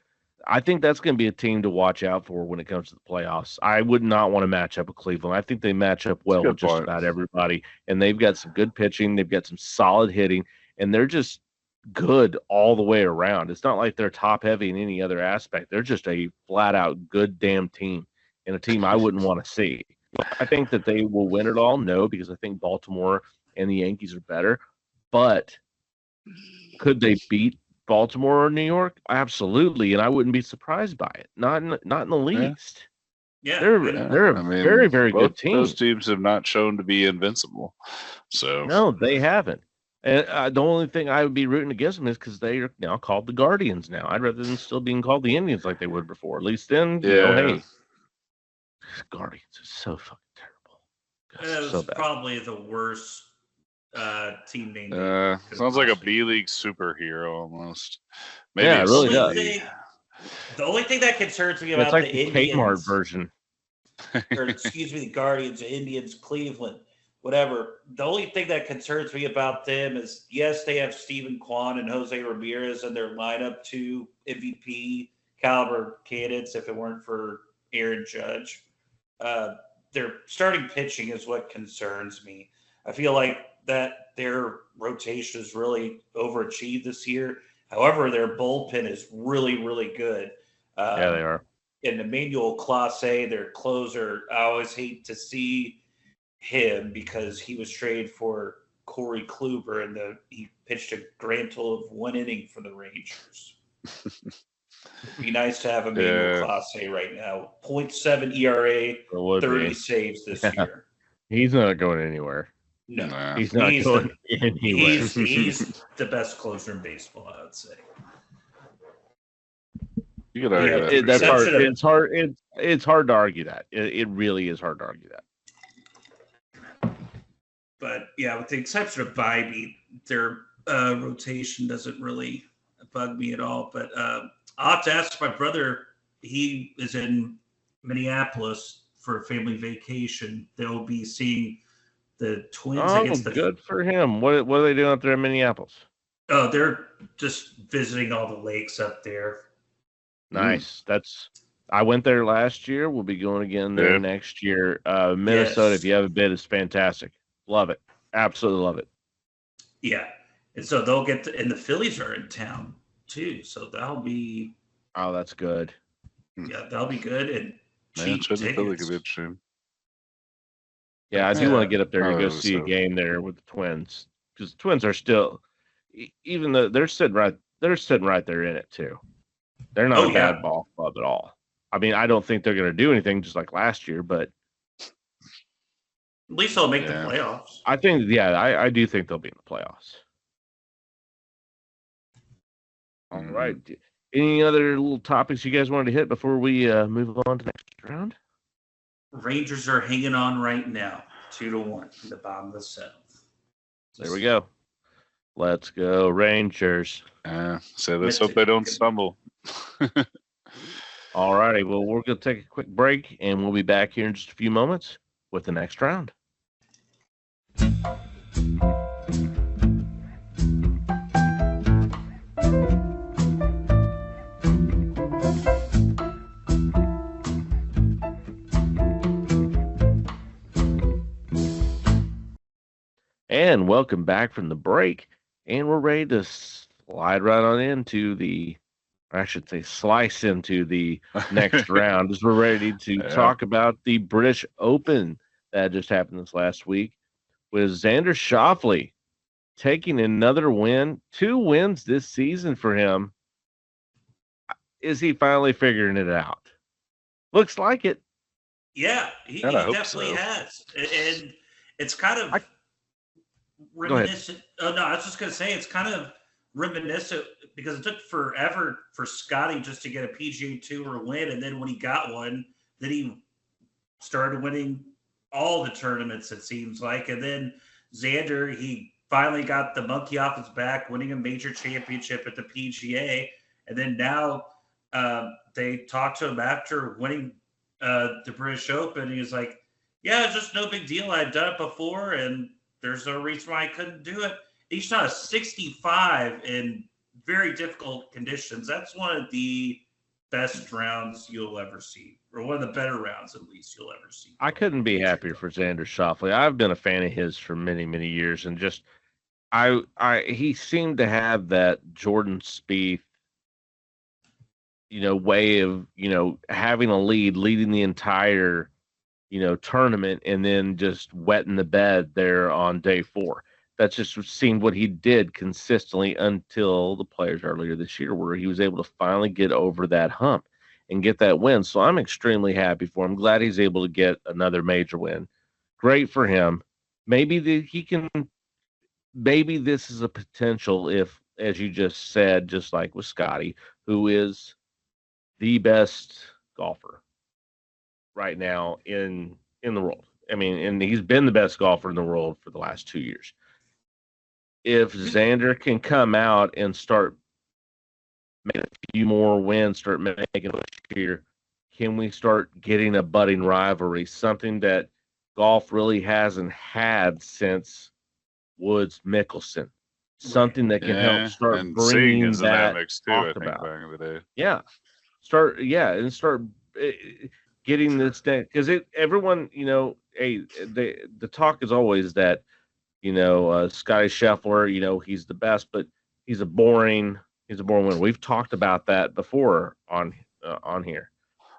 [SPEAKER 1] I think that's going to be a team to watch out for when it comes to the playoffs. I would not want to match up with Cleveland. I think they match up well with just about everybody, and they've got some good pitching. They've got some solid hitting, and they're just good all the way around. It's not like they're top heavy in any other aspect. They're just a flat out good damn team, and a team I wouldn't want to see. I think that they will win it all. No, because I think Baltimore and the Yankees are better. But could they beat Baltimore or New York? Absolutely, and I wouldn't be surprised by it. Not in the least.
[SPEAKER 3] yeah,
[SPEAKER 1] They're a very, very good team.
[SPEAKER 2] Those teams have not shown to be invincible. So
[SPEAKER 1] no, they haven't. And the only thing I would be rooting against them is because they are now called the Guardians. Now I'd rather than still being called the Indians like they would before. At least then, hey, Guardians is so fucking terrible.
[SPEAKER 3] it was probably the worst team name.
[SPEAKER 2] Sounds like a B-League superhero almost.
[SPEAKER 1] Maybe it really does.
[SPEAKER 3] The only thing that concerns me about
[SPEAKER 1] it's like
[SPEAKER 3] the
[SPEAKER 1] Indians, Kmart version,
[SPEAKER 3] or excuse me, the Guardians, Indians, Cleveland, whatever. The only thing that concerns me about them is, yes, they have Stephen Kwan and Jose Ramirez in their lineup, two MVP caliber candidates. If it weren't for Aaron Judge, their starting pitching is what concerns me. I feel like that their rotation is really overachieved this year. However, their bullpen is really, really good.
[SPEAKER 1] Yeah, they are.
[SPEAKER 3] And Emmanuel Clase, their closer, I always hate to see him because he was traded for Corey Kluber and he pitched a grand total of 1 inning for the Rangers. It'd be nice to have Emmanuel Clase right now. 0.7 ERA, 30 saves this year.
[SPEAKER 1] He's not going anywhere.
[SPEAKER 3] No,
[SPEAKER 1] he's not going anywhere.
[SPEAKER 3] He's the best closer in baseball, I would say.
[SPEAKER 2] You could argue
[SPEAKER 1] that's hard. It's hard. It's hard to argue that. It really is hard to argue that.
[SPEAKER 3] But yeah, with the exception of Bybee, their rotation doesn't really bug me at all. But I'll have to ask my brother. He is in Minneapolis for a family vacation. They'll be seeing the Twins.
[SPEAKER 1] Oh, good for him. What are they doing up there in Minneapolis?
[SPEAKER 3] Oh, they're just visiting all the lakes up there.
[SPEAKER 1] Nice. I went there last year. We'll be going again there next year. Minnesota, if you have a bid, is fantastic. Love it. Absolutely love it.
[SPEAKER 3] Yeah. And so they'll get and the Phillies are in town too. So that'll be.
[SPEAKER 1] Oh, that's good.
[SPEAKER 3] Yeah, that'll be good. And cheap tickets.
[SPEAKER 1] Yeah, I do want to get up there and go see a game there with the Twins, because the Twins are still, even though they're sitting right there in it too. They're not a bad ball club at all. I mean, I don't think they're going to do anything just like last year, but
[SPEAKER 3] at least they'll make the playoffs.
[SPEAKER 1] I think, I do think they'll be in the playoffs. All right. Any other little topics you guys wanted to hit before we move on to the next round?
[SPEAKER 3] Rangers are hanging on right now, 2-1 in the bottom of the 7th.
[SPEAKER 1] There we go. Let's go, Rangers.
[SPEAKER 2] So let's hope they don't stumble.
[SPEAKER 1] All righty. Well, we're going to take a quick break, and we'll be back here in just a few moments with the next round. And welcome back from the break. And we're ready to slide right on into slice into the next round, as we're ready to talk about the British Open that just happened this last week, with Xander Schauffele taking another win, 2 wins this season for him. Is he finally figuring it out? Looks like it.
[SPEAKER 3] Yeah, he definitely has. And it's kind of reminiscent. Oh, no, I was just going to say it's kind of reminiscent because it took forever for Scotty just to get a PGA Tour win. And then when he got one, then he started winning all the tournaments, it seems like. And then Xander, he finally got the monkey off his back, winning a major championship at the PGA. And then now they talked to him after winning the British Open. He was like, "Yeah, it's just no big deal. I'd done it before, and there's no reason why I couldn't do it." He shot a 65 in very difficult conditions. That's one of the best rounds you'll ever see, or one of the better rounds at least you'll ever see.
[SPEAKER 1] I couldn't be happier for Xander Schauffele. I've been a fan of his for many, many years, and just he seemed to have that Jordan Spieth, way of having a leading the entire tournament, and then just wetting the bed there on day 4. That's just seemed what he did consistently until the Players earlier this year, where he was able to finally get over that hump and get that win. So I'm extremely happy for him. Glad he's able to get another major win. Great for him. Maybe this is a potential if, as you just said, just like with Scotty, who is the best golfer right now in the world. I mean, and he's been the best golfer in the world for the last 2 years. If Xander can come out and start making a few more wins, start making a here, can we start getting a budding rivalry? Something that golf really hasn't had since Woods Mickelson. Something that can help start bringing that
[SPEAKER 2] mix too. I think back in the day.
[SPEAKER 1] Yeah, start getting this thing, because everyone, the talk is always that Scotty Scheffler, he's the best, but he's a boring winner. We've talked about that before on here.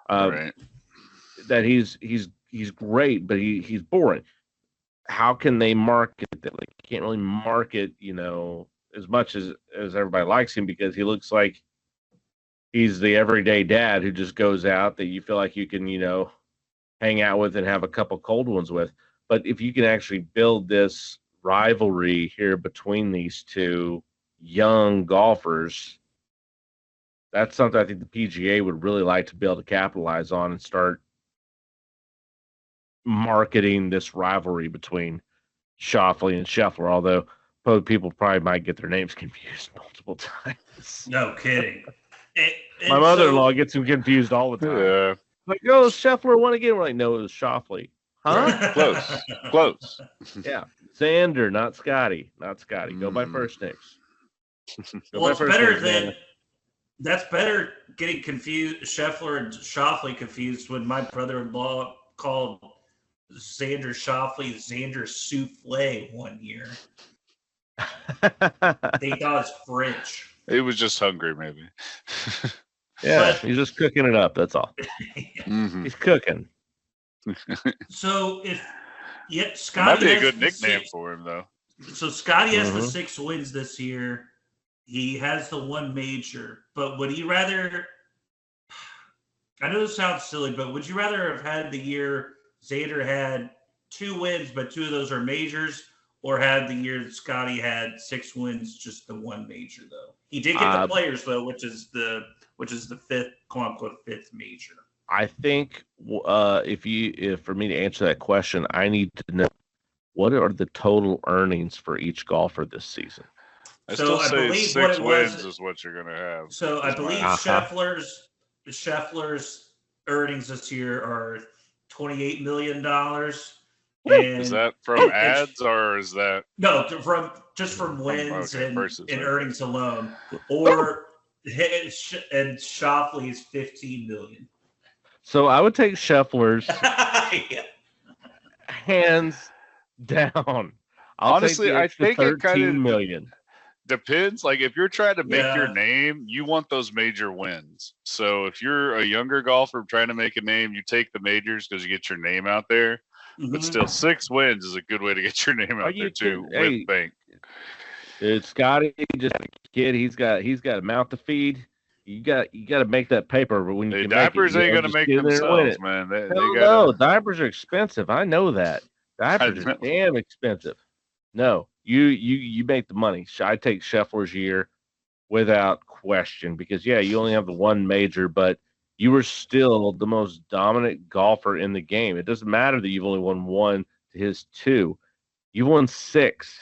[SPEAKER 2] Right.
[SPEAKER 1] That he's great, but he's boring. How can they market that? Like, you can't really market, as much as everybody likes him, because he looks like he's the everyday dad who just goes out that you feel like you can, hang out with and have a couple cold ones with. But if you can actually build this rivalry here between these two young golfers, that's something I think the PGA would really like to be able to capitalize on and start marketing this rivalry between Schauffele and Scheffler, although people probably might get their names confused multiple times.
[SPEAKER 3] No kidding.
[SPEAKER 1] My mother-in-law gets them confused all the time.
[SPEAKER 2] Yeah.
[SPEAKER 1] Like, oh, Scheffler won again. We're like, no, it was Schauffele. Huh?
[SPEAKER 2] Close.
[SPEAKER 1] Yeah. Xander, not Scotty. Go by first names.
[SPEAKER 3] Well, it's better than that's better getting confused, Scheffler and Schauffele confused, when my brother-in-law called Xander Schauffele Xander Souffle one year. They thought it was French.
[SPEAKER 2] He was just hungry, maybe.
[SPEAKER 1] Yeah, he's just cooking it up. That's all.
[SPEAKER 2] Mm-hmm.
[SPEAKER 1] He's cooking.
[SPEAKER 3] So Scotty
[SPEAKER 2] might be a good nickname for him, though.
[SPEAKER 3] So Scotty has the 6 wins this year. He has the 1 major, but would he rather? I know this sounds silly, but would you rather have had the year Xander had 2 wins, but 2 of those are majors, or had the year that Scotty had 6 wins, just the 1 major though? He did get the Players though, which is the 5th, quote unquote, 5th major. I
[SPEAKER 1] think if for me to answer that question, I need to know what are the total earnings for each golfer this season.
[SPEAKER 2] I still say 6 wins is what you're going to have.
[SPEAKER 3] So I believe Scheffler's earnings this year are $28 million.
[SPEAKER 2] Is that from ads, or is that
[SPEAKER 3] from wins and earnings alone, or and Schauffele's $15 million?
[SPEAKER 1] So I would take Scheffler's hands down.
[SPEAKER 2] Honestly, I think it kind of
[SPEAKER 1] million.
[SPEAKER 2] Depends. Like, if you're trying to make your name, you want those major wins. So if you're a younger golfer trying to make a name, you take the majors because you get your name out there. Mm-hmm. But still, 6 wins is a good way to get your name out there too. With bank.
[SPEAKER 1] It's Scotty, just a kid. He's got a mouth to feed. You got to make that paper. But when you
[SPEAKER 2] diapers ain't gonna make themselves, man.
[SPEAKER 1] No, diapers are expensive. I know that. Diapers are damn expensive. No, you make the money. I take Scheffler's year without question, because you only have the 1 major, but you were still the most dominant golfer in the game. It doesn't matter that you've only won 1 to his 2. You won 6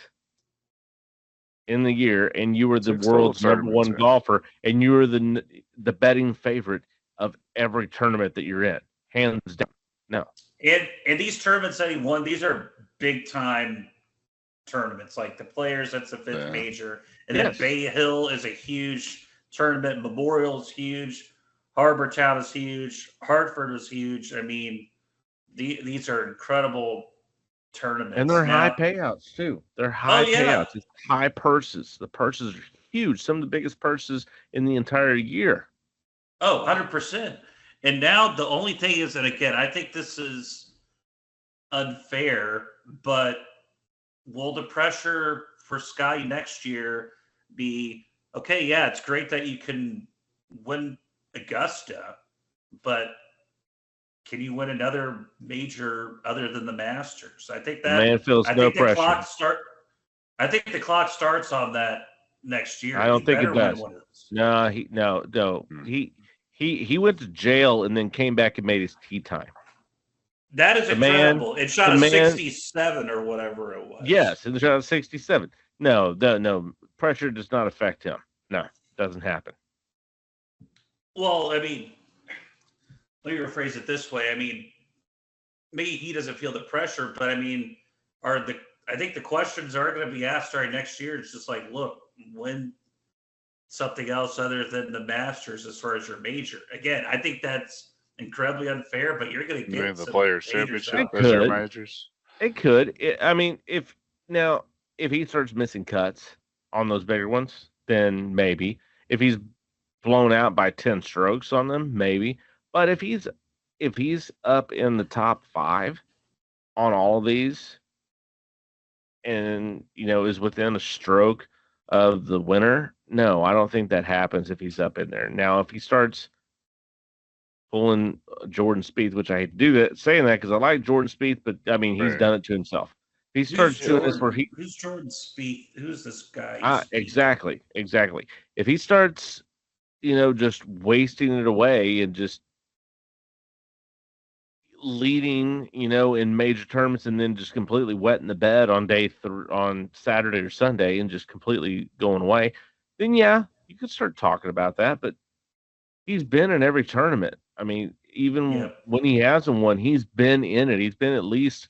[SPEAKER 1] in the year, and you were the world's number 1 golfer, and you were the the betting favorite of every tournament that you're in, hands down. No.
[SPEAKER 3] And these tournaments that he won, these are big time tournaments. Like the Players, that's the fifth major, and then Bay Hill is a huge tournament. Memorial is huge. Harbor Town is huge. Hartford is huge. I mean, these are incredible tournaments,
[SPEAKER 1] and they're high payouts too. They're high payouts. It's high purses. The purses are huge. Some of the biggest purses in the entire year.
[SPEAKER 3] Oh, 100%. And now the only thing is, and again, I think this is unfair, but will the pressure for Scotty next year be, okay, yeah, it's great that you can win Augusta, but can you win another major other than the Masters? I think that
[SPEAKER 1] man feels no pressure.
[SPEAKER 3] I think the clock starts on that next year.
[SPEAKER 1] I don't think it does. No. He went to jail and then came back and made his tee time.
[SPEAKER 3] That is incredible. It shot a 67 or whatever it was.
[SPEAKER 1] Yes, it shot a 67. No. Pressure does not affect him. No, it doesn't happen.
[SPEAKER 3] Well, I mean, let me rephrase it this way. I mean, maybe he doesn't feel the pressure, but I mean, I think the questions are going to be asked next year. It's just like, look, win something else other than the Masters as far as your major. Again, I think that's incredibly unfair, but you're going to get
[SPEAKER 2] the Players Championship
[SPEAKER 1] as your
[SPEAKER 2] majors.
[SPEAKER 1] It could. I mean, if he starts missing cuts on those bigger ones, then maybe. If he's blown out by 10 strokes on them, maybe. But if he's up in the top 5 on all of these, and is within a stroke of the winner, no, I don't think that happens if he's up in there. Now, if he starts pulling Jordan Spieth, which I hate to do that, saying that because I like Jordan Spieth, but I mean he's done it to himself. If he starts doing this where
[SPEAKER 3] who's Jordan Spieth? Who's this guy?
[SPEAKER 1] Exactly. If he starts, just wasting it away and just leading, in major tournaments and then just completely wetting the bed on on Saturday or Sunday and just completely going away, then yeah, you could start talking about that. But he's been in every tournament. I mean, even when he hasn't won, he's been in it. He's been at least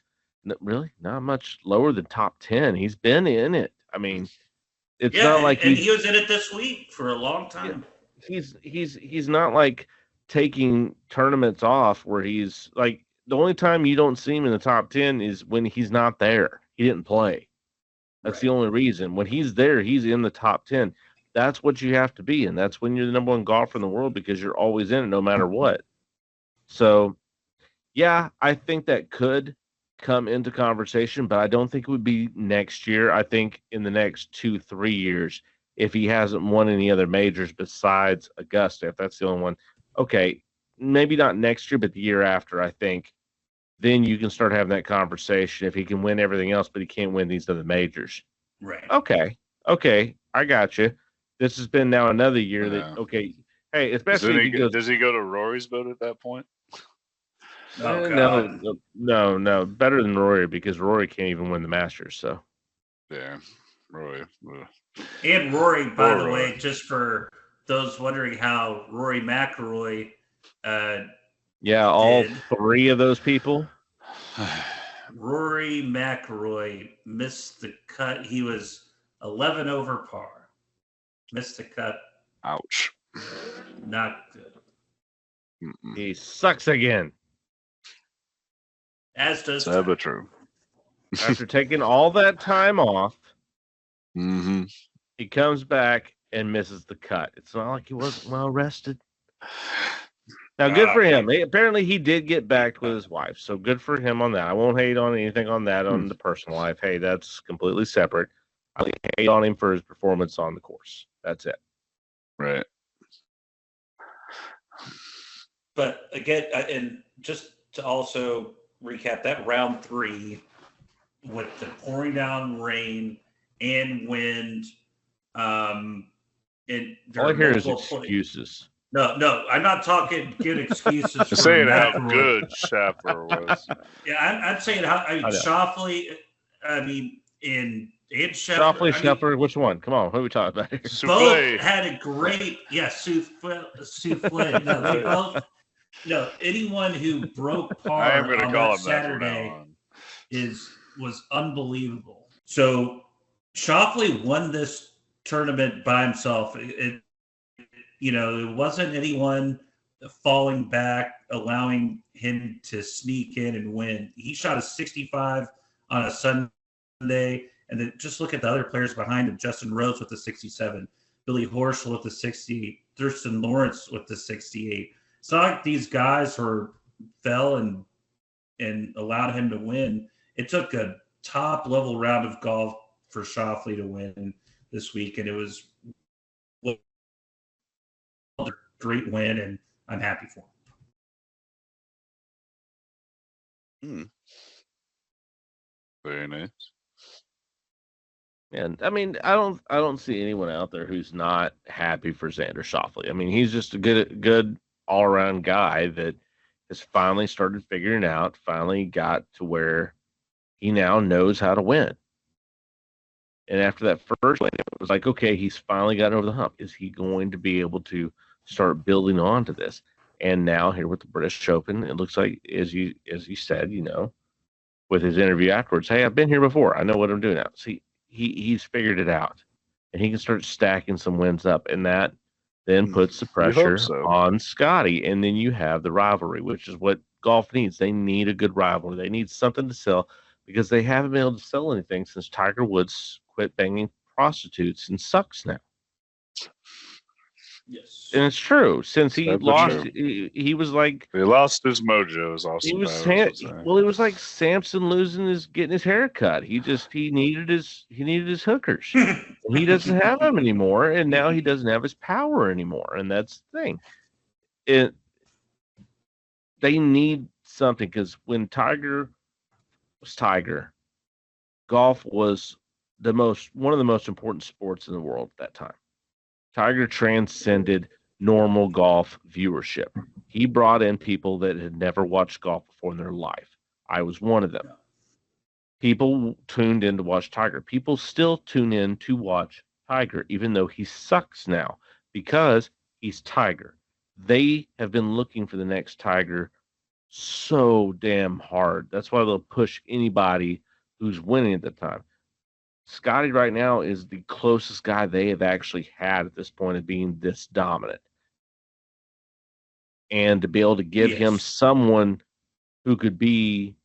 [SPEAKER 1] really not much lower than top 10. He's been in it. I mean, it's not like
[SPEAKER 3] he was in it this week for a long time.
[SPEAKER 1] Yeah, he's not like taking tournaments off where he's like, the only time you don't see him in the top 10 is when he's not there. He didn't play. That's the only reason. When he's there, he's in the top 10. That's what you have to be. And that's when you're the number one golfer in the world, because you're always in it no matter what. So, yeah, I think that could come into conversation, but I don't think it would be next year. I think in the next 2-3 years, if he hasn't won any other majors besides Augusta, if that's the only one, okay, maybe not next year, but the year after, I think, then you can start having that conversation. If he can win everything else, but he can't win these other majors.
[SPEAKER 3] Right.
[SPEAKER 1] Okay, I got you. This has been now another year that, okay, hey, especially if he goes,
[SPEAKER 2] does he go to Rory's boat at that point?
[SPEAKER 1] No, better than Rory, because Rory can't even win the Masters. So,
[SPEAKER 2] yeah, Rory.
[SPEAKER 3] And Rory, by the way, just for those wondering how Rory McIlroy,
[SPEAKER 1] all 3 of those people.
[SPEAKER 3] Rory McIlroy missed the cut. He was 11 over par. Missed the cut.
[SPEAKER 2] Ouch.
[SPEAKER 3] Not good.
[SPEAKER 2] Mm-mm.
[SPEAKER 1] He sucks again.
[SPEAKER 3] As does
[SPEAKER 2] true.
[SPEAKER 1] After taking all that time off, he comes back and misses the cut. It's not like he wasn't well rested. Now, good for him. Apparently, he did get back with his wife, so good for him on that. I won't hate on anything on that on the personal life. Hey, that's completely separate. I hate on him for his performance on the course. That's it.
[SPEAKER 2] Right.
[SPEAKER 3] But again, and just to also recap that round 3 with the pouring down rain and wind, and
[SPEAKER 1] all I hear is excuses.
[SPEAKER 3] No, I'm not talking good excuses.
[SPEAKER 2] Saying how good Scheffler was.
[SPEAKER 3] Yeah, I'm saying how Schauffele. I mean, in and
[SPEAKER 1] Schauffele, Scheffler, which one? Come on, who are we talking about here?
[SPEAKER 2] Souffle.
[SPEAKER 3] Both had a great, souffle. No, they both. No, anyone who broke
[SPEAKER 2] I am
[SPEAKER 3] par
[SPEAKER 2] going to
[SPEAKER 3] on
[SPEAKER 2] call
[SPEAKER 3] that
[SPEAKER 2] him that from now
[SPEAKER 3] Saturday
[SPEAKER 2] on.
[SPEAKER 3] was unbelievable. So Schauffele won this tournament by himself. It wasn't anyone falling back, allowing him to sneak in and win. He shot a 65 on a Sunday, and then just look at the other players behind him: Justin Rose with the 67, Billy Horschel with the 60, Thurston Lawrence with the 68. It's not like these guys fell and allowed him to win. It took a top level round of golf for Schauffele to win this week, and it was a great win, and I'm happy for him.
[SPEAKER 2] Very nice.
[SPEAKER 1] And I mean, I don't see anyone out there who's not happy for Xander Schauffele. I mean, he's just a good all around guy that has finally started figuring out. Finally got to where he now knows how to win. And after that first win, it was like, okay, he's finally gotten over the hump. Is he going to be able to start building on to this? And now here with the British Open, it looks like, as you said, with his interview afterwards, hey, I've been here before. I know what I'm doing now. See, he's figured it out, and he can start stacking some wins up, and that then puts the pressure on Scotty. And then you have the rivalry, which is what golf needs. They need a good rivalry. They need something to sell, because they haven't been able to sell anything since Tiger Woods quit banging prostitutes and sucks now.
[SPEAKER 3] Yes.
[SPEAKER 1] And it's true. Since he lost, he was like,
[SPEAKER 2] he lost his mojo. Is also
[SPEAKER 1] he was like Samson getting his hair cut. He needed his hookers. He doesn't have them anymore, and now he doesn't have his power anymore. And that's the thing. They need something, because when Tiger was Tiger, golf was one of the most important sports in the world at that time. Tiger transcended normal golf viewership. He brought in people that had never watched golf before in their life. I was one of them. People tuned in to watch Tiger. People still tune in to watch Tiger, even though he sucks now, because he's Tiger. They have been looking for the next Tiger so damn hard. That's why they'll push anybody who's winning at the time. Scotty right now is the closest guy they have actually had at this point of being this dominant. And to be able to give him someone who could be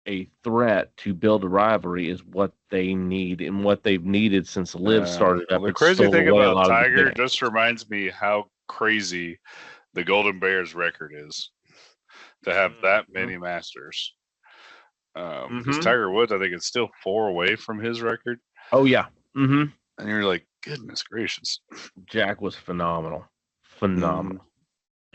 [SPEAKER 1] a threat to build a rivalry is what they need, and what they've needed since Liv started up.
[SPEAKER 2] The crazy thing about Tiger just reminds me how crazy the Golden Bears record is to have that many Masters. Because Tiger Woods, I think, is still 4 away from his record.
[SPEAKER 1] Oh yeah. Mm-hmm.
[SPEAKER 2] And you're like, goodness gracious.
[SPEAKER 1] Jack was phenomenal.
[SPEAKER 3] And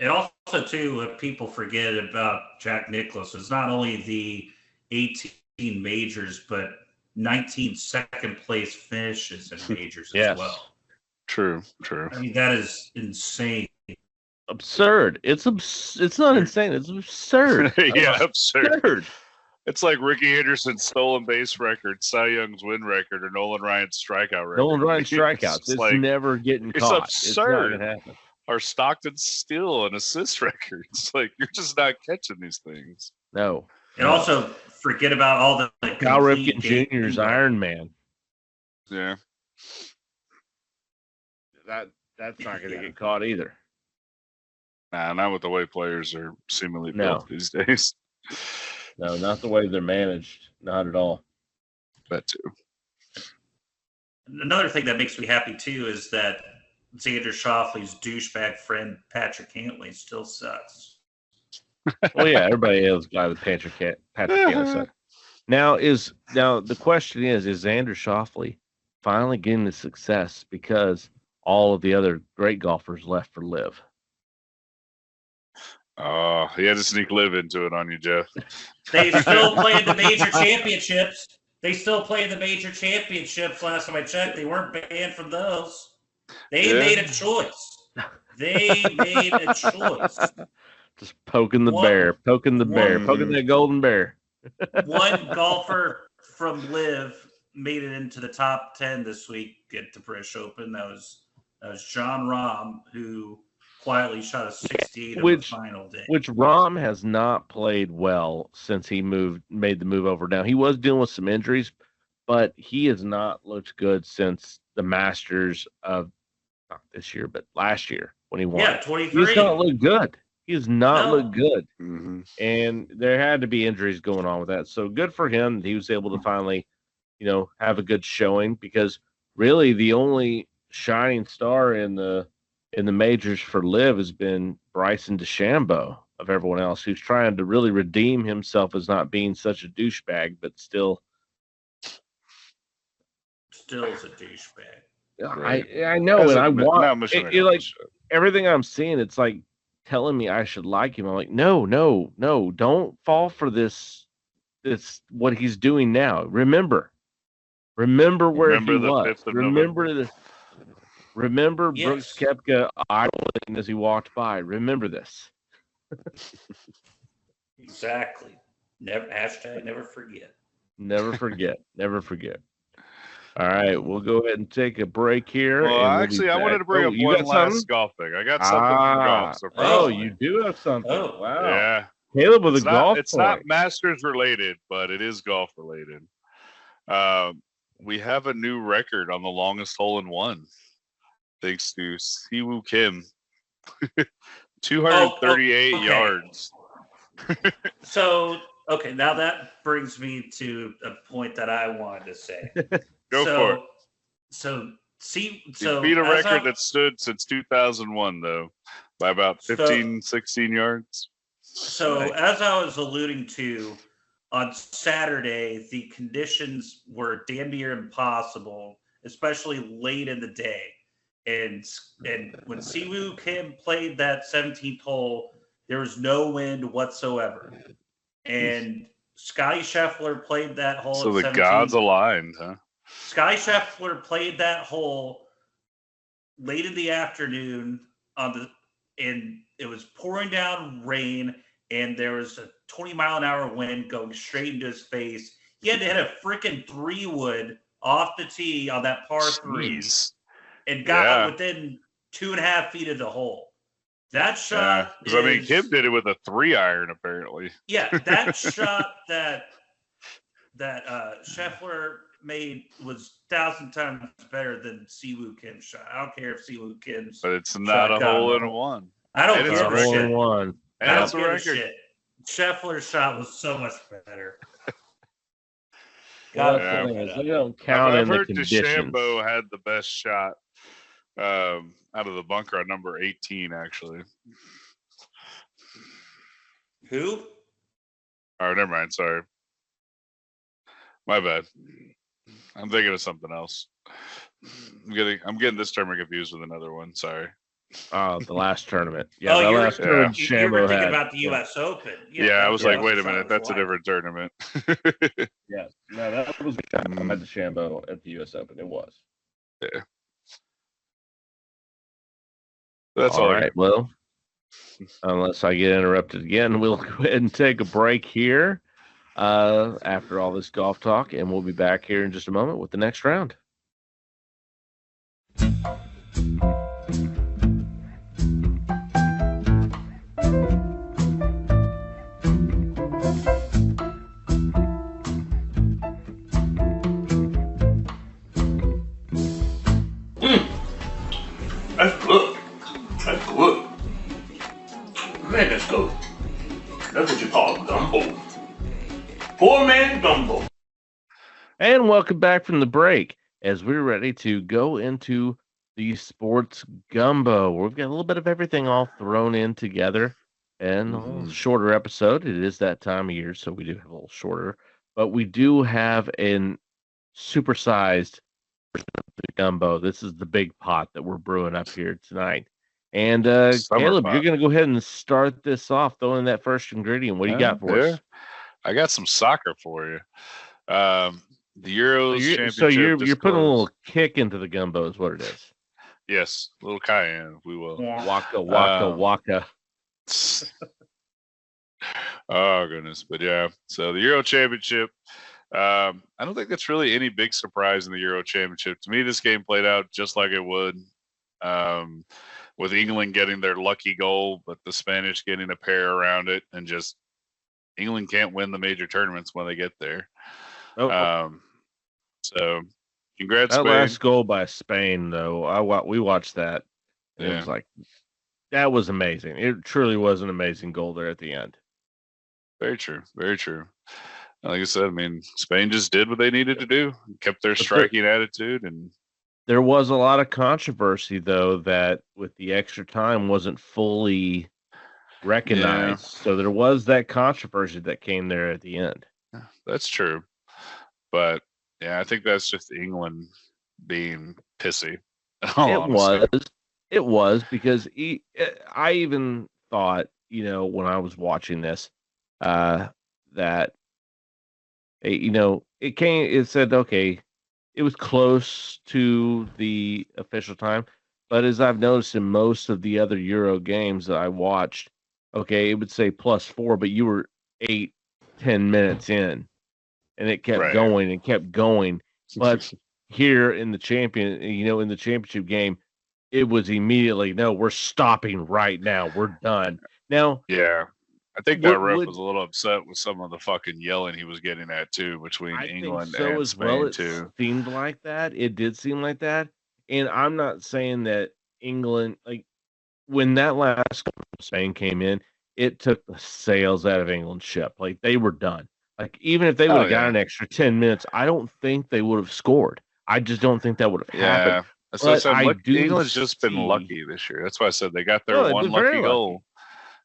[SPEAKER 3] also, too, what people forget about Jack Nicklaus is not only the 18 majors, but 19 second place finishes in majors as well.
[SPEAKER 2] True.
[SPEAKER 3] I mean, that is insane.
[SPEAKER 1] Absurd. It's not insane. It's absurd.
[SPEAKER 2] Absurd. It's like Ricky Henderson's stolen base record, Cy Young's win record, or Nolan Ryan's strikeout record.
[SPEAKER 1] Nolan Ryan's strikeouts. It's like, never getting caught.
[SPEAKER 2] It's absurd.
[SPEAKER 1] It's not gonna happen.
[SPEAKER 2] Or Stockton's steal and assist records. Like, you're just not catching these things.
[SPEAKER 1] No.
[SPEAKER 3] And also forget about all the
[SPEAKER 1] Cal Ripken Jr.'s Iron Man.
[SPEAKER 2] Yeah.
[SPEAKER 1] That's not going to get caught either.
[SPEAKER 2] Nah, not with the way players are seemingly built these days.
[SPEAKER 1] No, not the way they're managed. Not at all.
[SPEAKER 2] That too.
[SPEAKER 3] Another thing that makes me happy too is that Xander Schauffele's douchebag friend Patrick Cantlay still sucks.
[SPEAKER 1] Well, yeah, everybody else got with Patrick Cantlay sucks. Now the question is Xander Schauffele finally getting the success because all of the other great golfers left for Liv?
[SPEAKER 2] Oh, he had to sneak Liv into it on you, Jeff.
[SPEAKER 3] They still played the major championships. Last time I checked. They weren't banned from those. They made a choice.
[SPEAKER 1] Just poking the bear, poking that golden bear.
[SPEAKER 3] One golfer from Liv made it into the top 10 this week at the British Open. That was Jon Rahm, who quietly shot a 68 on the final day.
[SPEAKER 1] Which Rahm has not played well since he made the move over. Now, he was dealing with some injuries, but he has not looked good since the Masters of not this year, but last year when he won.
[SPEAKER 3] Yeah, 23.
[SPEAKER 1] He's not looked good. He has not looked good.
[SPEAKER 2] Mm-hmm.
[SPEAKER 1] And there had to be injuries going on with that. So good for him. He was able to finally, have a good showing, because really the only shining star in the majors for LIV has been Bryson DeChambeau of everyone else, who's trying to really redeem himself as not being such a douchebag, but still
[SPEAKER 3] is a douchebag.
[SPEAKER 1] I know, and I want like everything I'm seeing. It's like telling me I should like him. I'm like, no, don't fall for this what he's doing now. Remember where he was. Remember
[SPEAKER 3] Yes.
[SPEAKER 1] Brooks Koepka idling as he walked by. Remember this.
[SPEAKER 3] Exactly. Never forget.
[SPEAKER 1] Never forget. All right, we'll go ahead and take a break here.
[SPEAKER 2] Well, actually, I wanted to bring up one last golf thing. I got something from golf.
[SPEAKER 1] So you do have something.
[SPEAKER 3] Oh,
[SPEAKER 1] wow.
[SPEAKER 2] Yeah.
[SPEAKER 1] Caleb with golf.
[SPEAKER 2] It's not Masters related, but it is golf related. We have a new record on the longest hole in one, thanks to Siwoo Kim. 238 yards.
[SPEAKER 3] So, okay, now that brings me to a point that I wanted to say.
[SPEAKER 2] Go for it.
[SPEAKER 3] So
[SPEAKER 2] he beat a record that stood since 2001, though, by about 16 yards.
[SPEAKER 3] So, as I was alluding to, on Saturday, the conditions were damn near impossible, especially late in the day. And when Siwoo Kim played that 17th hole, there was no wind whatsoever. And Scottie Scheffler played that hole.
[SPEAKER 2] So the gods aligned, huh?
[SPEAKER 3] Scottie Scheffler played that hole late in the afternoon and it was pouring down rain, and there was a 20-mile-an-hour wind going straight into his face. He had to hit a freaking 3-wood off the tee on that par 3 and got within 2.5 feet of the hole. That shot,
[SPEAKER 2] because I mean, Kim did it with a 3-iron apparently.
[SPEAKER 3] Yeah, that shot that Scheffler made was 1,000 times better than Siwoo Kim's shot. I don't care if Siwoo Kim's,
[SPEAKER 2] but it's not a hole in one.
[SPEAKER 3] I don't give a shit.
[SPEAKER 1] And
[SPEAKER 3] that's a record. Scheffler's shot was so much better.
[SPEAKER 1] They don't count in the conditions.
[SPEAKER 2] DeChambeau had the best shot out of the bunker on number 18, actually.
[SPEAKER 3] Who?
[SPEAKER 2] Oh, never mind. Sorry. My bad. I'm thinking of something else. I'm getting this tournament confused with another one. Sorry.
[SPEAKER 1] Oh, the last tournament. Yeah,
[SPEAKER 3] the
[SPEAKER 1] last tournament.
[SPEAKER 3] You were thinking about the U.S. Open.
[SPEAKER 2] Yeah, I was like, wait a minute, that's a different tournament.
[SPEAKER 1] Yeah, no, that was at DeChambeau at the U.S. Open. It was.
[SPEAKER 2] Yeah. That's
[SPEAKER 1] all right. Well, unless I get interrupted again, we'll go ahead and take a break here after all this golf talk, and we'll be back here in just a moment with the next round.
[SPEAKER 4] That's good. That's good. Man, that's good. That's what you call gumbo. Poor man gumbo.
[SPEAKER 1] And welcome back from the break as we're ready to go into the sports gumbo. We've got a little bit of everything all thrown in together, and a little shorter episode. It is that time of year, so we do have a little shorter, but we do have an supersized gumbo. This is the big pot that we're brewing up here tonight. And Caleb, you're going to go ahead and start this off, throwing that first ingredient. What do you got for us?
[SPEAKER 2] I got some soccer for you. The Euros Championship.
[SPEAKER 1] So you're putting a little kick into the gumbo, is what it is.
[SPEAKER 2] Yes, a little cayenne, if we will.
[SPEAKER 1] Waka.
[SPEAKER 2] Oh goodness, but yeah. So the Euro Championship I don't think that's really any big surprise in the Euro Championship. To me, this game played out just like it would, with England getting their lucky goal, but the Spanish getting a pair around it, and just England can't win the major tournaments when they get there. So, congrats,
[SPEAKER 1] that
[SPEAKER 2] Spain.
[SPEAKER 1] last goal by Spain, though, we watched that. It was like, that was amazing. It truly was an amazing goal there at the end.
[SPEAKER 2] Very true. Very true. Like I said, I mean, Spain just did what they needed to do, kept their striking attitude, and
[SPEAKER 1] there was a lot of controversy, though, that with the extra time wasn't fully recognized. So there was that controversy that came there at the end.
[SPEAKER 2] That's true. But yeah, I think that's just England being pissy.
[SPEAKER 1] It was because I even thought, when I was watching this, that, it said, okay, it was close to the official time. But as I've noticed in most of the other Euro games that I watched, okay, it would say +4, but you were 8-10 minutes in, and it kept going and kept going. But here in the in the championship game, it was immediately, no, we're stopping right now. We're done. Now,
[SPEAKER 2] yeah, I think that ref was a little upset with some of the fucking yelling he was getting at too between England and Spain too.
[SPEAKER 1] It seemed like that. It did seem like that. And I'm not saying that England, like when that last Spain came in, it took the sails out of England's ship. Like they were done. Like even if they would have got an extra 10 minutes, I don't think they would have scored. I just don't think that would have happened.
[SPEAKER 2] So England's just been lucky this year. That's why I said they got their one lucky goal.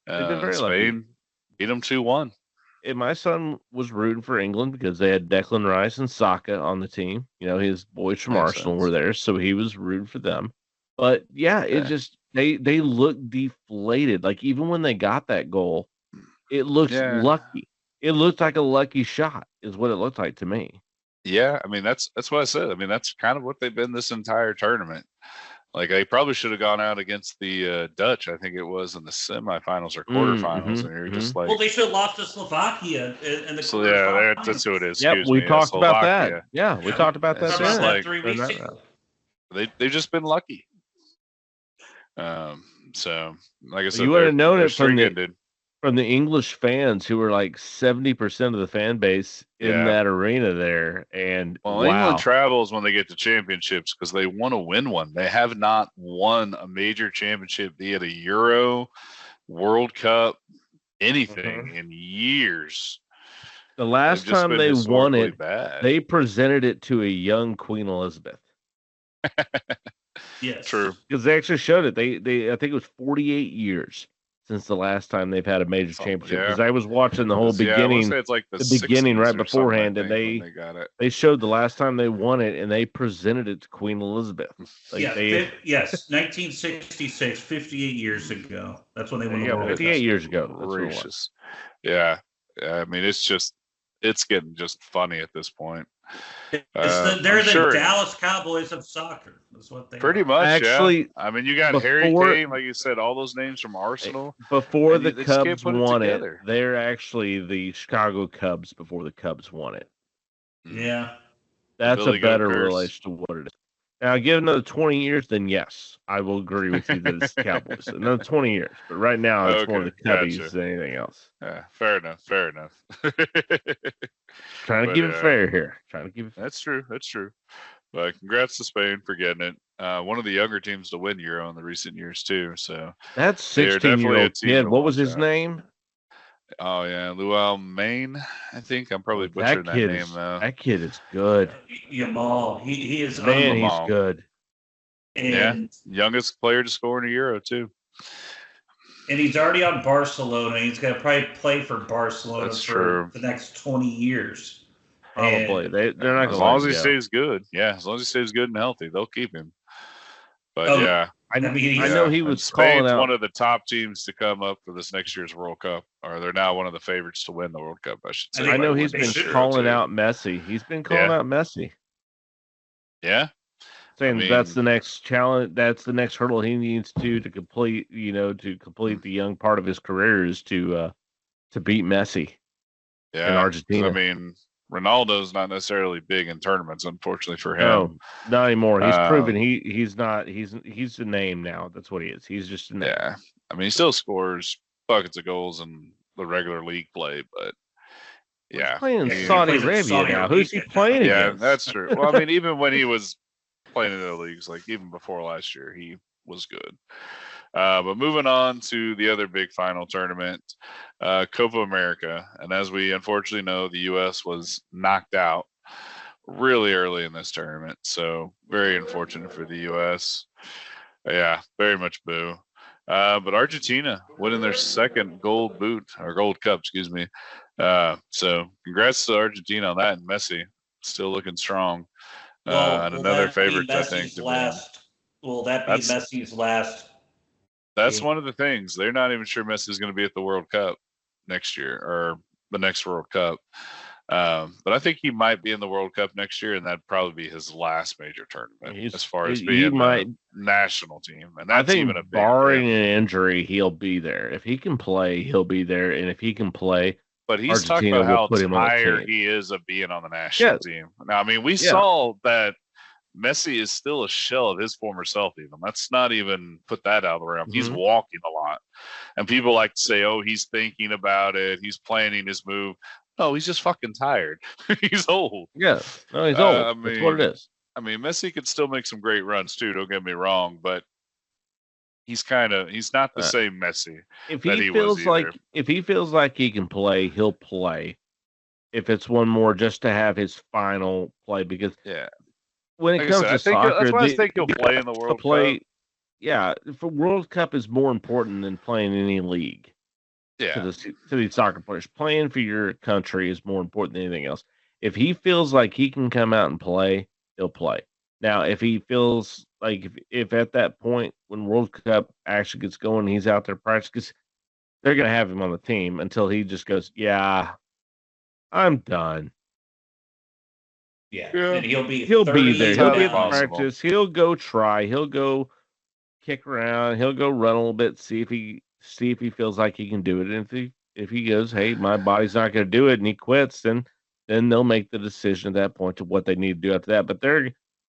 [SPEAKER 2] Spain beat them 2-1.
[SPEAKER 1] And my son was rooting for England because they had Declan Rice and Saka on the team. His boys from Arsenal were there, so he was rooting for them. But it just they looked deflated. Like even when they got that goal, it looked lucky. It looked like a lucky shot, is what it looked like to me.
[SPEAKER 2] Yeah, I mean that's what I said. I mean that's kind of what they've been this entire tournament. Like they probably should have gone out against the Dutch. I think it was in the semifinals or quarterfinals, and you're just like,
[SPEAKER 3] well, they should have lost to Slovakia in the.
[SPEAKER 2] So that's who it is.
[SPEAKER 1] Yep, we talked about that. Yeah, we talked about that.
[SPEAKER 2] Just like 3 weeks ago. They've just been lucky. So like I said,
[SPEAKER 1] you would have known it from the English fans who were like 70% of the fan base in that arena there. And
[SPEAKER 2] England travels when they get to championships because they want to win one. They have not won a major championship, be it a Euro, World Cup, anything in years.
[SPEAKER 1] The last time they won it, they presented it to a young Queen Elizabeth.
[SPEAKER 3] Yes,
[SPEAKER 2] true.
[SPEAKER 1] Because they actually showed it. They I think it was 48 years since the last time they've had a major championship. Because I was watching the whole beginning,
[SPEAKER 2] it's like the
[SPEAKER 1] beginning right beforehand, and they showed the last time they won it, and they presented it to Queen Elizabeth. Like
[SPEAKER 3] yes, 1966, 58 years ago. That's when they won the World Cup.
[SPEAKER 1] 58 years ago. That's
[SPEAKER 2] gracious. Yeah, I mean, it's getting just funny at this point.
[SPEAKER 3] They're the Dallas Cowboys of soccer. That's what they
[SPEAKER 2] pretty much. Actually, I mean, you got Harry Kane, like you said, all those names from Arsenal.
[SPEAKER 1] Before the Cubs won it, they're actually the Chicago Cubs before the Cubs won it.
[SPEAKER 3] Yeah,
[SPEAKER 1] that's a better relation to what it is. Now, give another 20 years, then yes, I will agree with you that it's the Cowboys. Another 20 years, but right now it's more the Cubbies than anything else.
[SPEAKER 2] Yeah, fair enough.
[SPEAKER 1] Trying to keep it fair here.
[SPEAKER 2] That's true. But congrats to Spain for getting it. One of the younger teams to win Euro in the recent years too. So
[SPEAKER 1] that's 16-year-old kid. What was his name?
[SPEAKER 2] Oh yeah, Luau Main. I think I'm probably butchering that name though.
[SPEAKER 1] That kid is good.
[SPEAKER 3] Yamal. He is.
[SPEAKER 1] Man, he's good.
[SPEAKER 3] And
[SPEAKER 2] youngest player to score in a Euro too.
[SPEAKER 3] And he's already on Barcelona. He's going to probably play for Barcelona for the next 20 years.
[SPEAKER 1] Probably. They're not going to.
[SPEAKER 2] As long as he stays good. Yeah, as long as he stays good and healthy, they'll keep him. But
[SPEAKER 1] I know he was calling out
[SPEAKER 2] one of the top teams to come up for this next year's World Cup, or they're now one of the favorites to win the World Cup, I should say.
[SPEAKER 1] I know he's been calling out Messi. He's been calling out Messi.
[SPEAKER 2] Yeah.
[SPEAKER 1] Saying that's the next challenge. That's the next hurdle he needs to complete. To complete the young part of his career is to beat Messi.
[SPEAKER 2] Yeah,
[SPEAKER 1] in Argentina.
[SPEAKER 2] I mean, Ronaldo's not necessarily big in tournaments, unfortunately for him.
[SPEAKER 1] No, not anymore. He's proven he's not. He's a name now. That's what he is. He's just a name.
[SPEAKER 2] Yeah, I mean, he still scores buckets of goals in the regular league play, but yeah,
[SPEAKER 1] he's playing in
[SPEAKER 3] he
[SPEAKER 1] Saudi
[SPEAKER 3] plays in
[SPEAKER 1] Arabia
[SPEAKER 3] Saudi
[SPEAKER 1] now.
[SPEAKER 3] Arabia.
[SPEAKER 1] Who's he playing
[SPEAKER 2] yeah,
[SPEAKER 1] against?
[SPEAKER 2] that's true. Well, I mean, even when he was playing in the leagues, like even before last year, he was good. But moving on to the other big final tournament, Copa America. And as we unfortunately know, the U.S. was knocked out really early in this tournament. So very unfortunate for the U.S. Yeah, very much boo. But Argentina winning their second gold boot or gold cup, excuse me. So congrats to Argentina on that, and Messi still looking strong. And another favorite, I think.
[SPEAKER 3] Will that be Messi's last?
[SPEAKER 2] That's one of the things. They're not even sure Messi's going to be at the World Cup next year or the next World Cup. But I think he might be in the World Cup next year, and that'd probably be his last major tournament as far as being a national team. And that's even a big
[SPEAKER 1] barring an injury, he'll be there. If he can play, he'll be there. And if he can play,
[SPEAKER 2] but he's talking about how tired he is of being on the national team. Now, I mean, we saw that Messi is still a shell of his former self. Even let's not even put that out of the realm. He's walking a lot, and people like to say, "Oh, he's thinking about it. He's planning his move." No, he's just fucking tired. He's old.
[SPEAKER 1] Yeah, no, he's old. I mean, that's what it is.
[SPEAKER 2] I mean, Messi could still make some great runs too. Don't get me wrong, but he's not the same Messi.
[SPEAKER 1] If he feels like he can play, he'll play. If it's one more just to have his final play, because when it comes to soccer,
[SPEAKER 2] that's why I think he'll play in the World Cup.
[SPEAKER 1] Yeah, for World Cup is more important than playing any league.
[SPEAKER 2] Yeah,
[SPEAKER 1] to these soccer players, playing for your country is more important than anything else. If he feels like he can come out and play, he'll play. Now, if he feels like if at that point when World Cup actually gets going, he's out there practicing, because they're going to have him on the team until he just goes, "Yeah, I'm done."
[SPEAKER 3] Yeah. And he'll be
[SPEAKER 1] there. He'll be at practice. He'll go try. He'll go kick around. He'll go run a little bit. See if he feels like he can do it. And if he goes, "Hey, my body's not going to do it," and he quits, then they'll make the decision at that point to what they need to do after that. But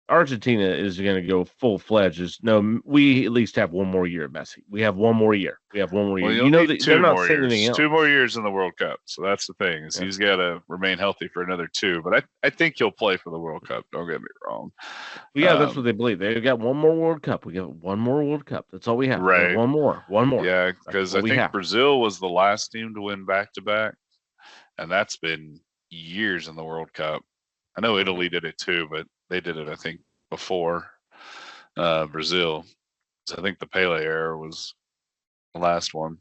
[SPEAKER 1] Argentina is going to go full-fledged. No, we at least have one more year of Messi. We have one more year.
[SPEAKER 2] Well, you know that they're not saying anything else. 2 more years in the World Cup. So that's the thing, is he's got to remain healthy for another 2. But I think he'll play for the World Cup. Don't get me wrong.
[SPEAKER 1] Yeah, that's what they believe. They've got one more World Cup. We got one more World Cup. That's all we have.
[SPEAKER 2] Right.
[SPEAKER 1] One more.
[SPEAKER 2] Yeah, because I think Brazil was the last team to win back-to-back. And that's been years in the World Cup. I know Italy did it too, but they did it, I think, before Brazil. So I think the Pele era was the last one.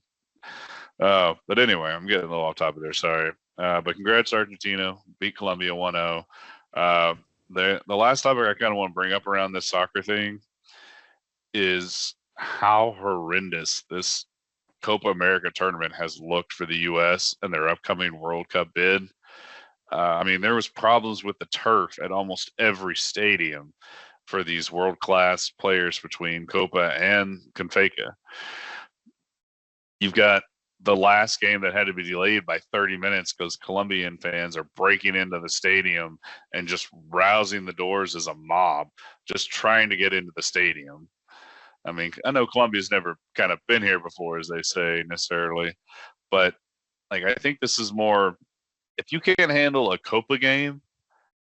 [SPEAKER 2] But anyway, I'm getting a little off topic there. Sorry. But congrats, Argentina. Beat Colombia 1-0. The last topic I kind of want to bring up around this soccer thing is how horrendous this Copa America tournament has looked for the U.S. and their upcoming World Cup bid. I mean, there was problems with the turf at almost every stadium for these world-class players between Copa and Confeca. You've got the last game that had to be delayed by 30 minutes because Colombian fans are breaking into the stadium and just rousing the doors as a mob, just trying to get into the stadium. I mean, I know Colombia's never kind of been here before, as they say, necessarily, but like, I think this is more, if you can't handle a Copa game,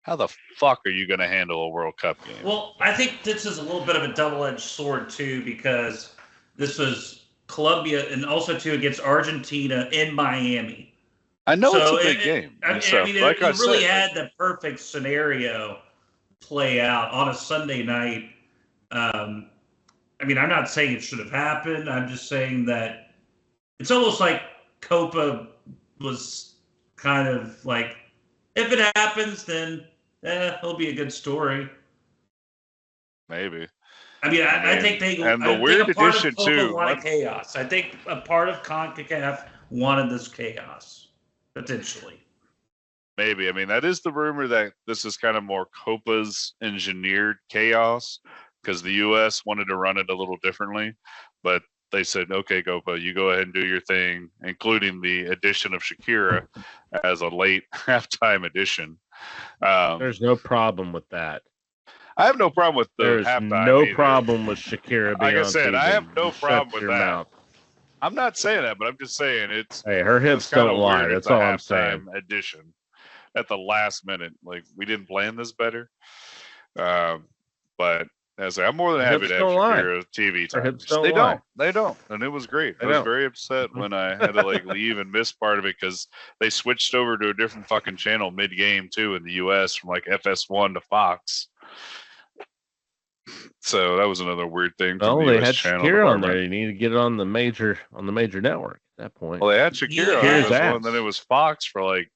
[SPEAKER 2] how the fuck are you going to handle a World Cup game?
[SPEAKER 3] Well, I think this is a little bit of a double-edged sword, too, because this was Colombia and also, too, against Argentina in Miami.
[SPEAKER 2] I know it's a big game.
[SPEAKER 3] I mean, it really had the perfect scenario play out on a Sunday night. I mean, I'm not saying it should have happened. I'm just saying that it's almost like Copa was kind of like, if it happens, then it'll be a good story.
[SPEAKER 2] Maybe.
[SPEAKER 3] I mean, I think they.
[SPEAKER 2] And the weird addition too.
[SPEAKER 3] Wanted chaos. I think a part of CONCACAF wanted this chaos potentially.
[SPEAKER 2] Maybe. I mean, that is the rumor that this is kind of more Copa's engineered chaos because the U.S. wanted to run it a little differently, but they said, okay, Gopa, you go ahead and do your thing, including the addition of Shakira as a late halftime addition.
[SPEAKER 1] There's no problem with that.
[SPEAKER 2] I have no problem with the
[SPEAKER 1] There's
[SPEAKER 2] halftime.
[SPEAKER 1] no
[SPEAKER 2] either.
[SPEAKER 1] problem with Shakira being
[SPEAKER 2] Like I
[SPEAKER 1] on
[SPEAKER 2] said,
[SPEAKER 1] TV.
[SPEAKER 2] I have no
[SPEAKER 1] Shut
[SPEAKER 2] problem with
[SPEAKER 1] your
[SPEAKER 2] that.
[SPEAKER 1] mouth.
[SPEAKER 2] I'm not saying that, but I'm just saying it's.
[SPEAKER 1] Hey, her hips
[SPEAKER 2] it's kinda
[SPEAKER 1] don't lie.
[SPEAKER 2] weird
[SPEAKER 1] That's
[SPEAKER 2] it's a
[SPEAKER 1] all I'm saying.
[SPEAKER 2] halftime addition at the last minute. Like, we didn't plan this better. But as I'm more than
[SPEAKER 1] Her
[SPEAKER 2] happy
[SPEAKER 1] hips
[SPEAKER 2] to have
[SPEAKER 1] don't lie.
[SPEAKER 2] Shakira TV
[SPEAKER 1] Her
[SPEAKER 2] time.
[SPEAKER 1] hips don't
[SPEAKER 2] They
[SPEAKER 1] lie.
[SPEAKER 2] don't. They don't. And it was great.
[SPEAKER 1] They
[SPEAKER 2] I was
[SPEAKER 1] don't.
[SPEAKER 2] very upset when I had to like leave and miss part of it because they switched over to a different fucking channel mid game too in the US from like FS1 to Fox. So that was another weird thing.
[SPEAKER 1] Well,
[SPEAKER 2] from the
[SPEAKER 1] they
[SPEAKER 2] US
[SPEAKER 1] had
[SPEAKER 2] channel
[SPEAKER 1] Shakira on
[SPEAKER 2] department.
[SPEAKER 1] there. You need to get it on the major network at that point.
[SPEAKER 2] Well, they had Shakira
[SPEAKER 3] Yeah.
[SPEAKER 2] on
[SPEAKER 1] Shakira's
[SPEAKER 2] this
[SPEAKER 1] ass.
[SPEAKER 2] one, then it was Fox for like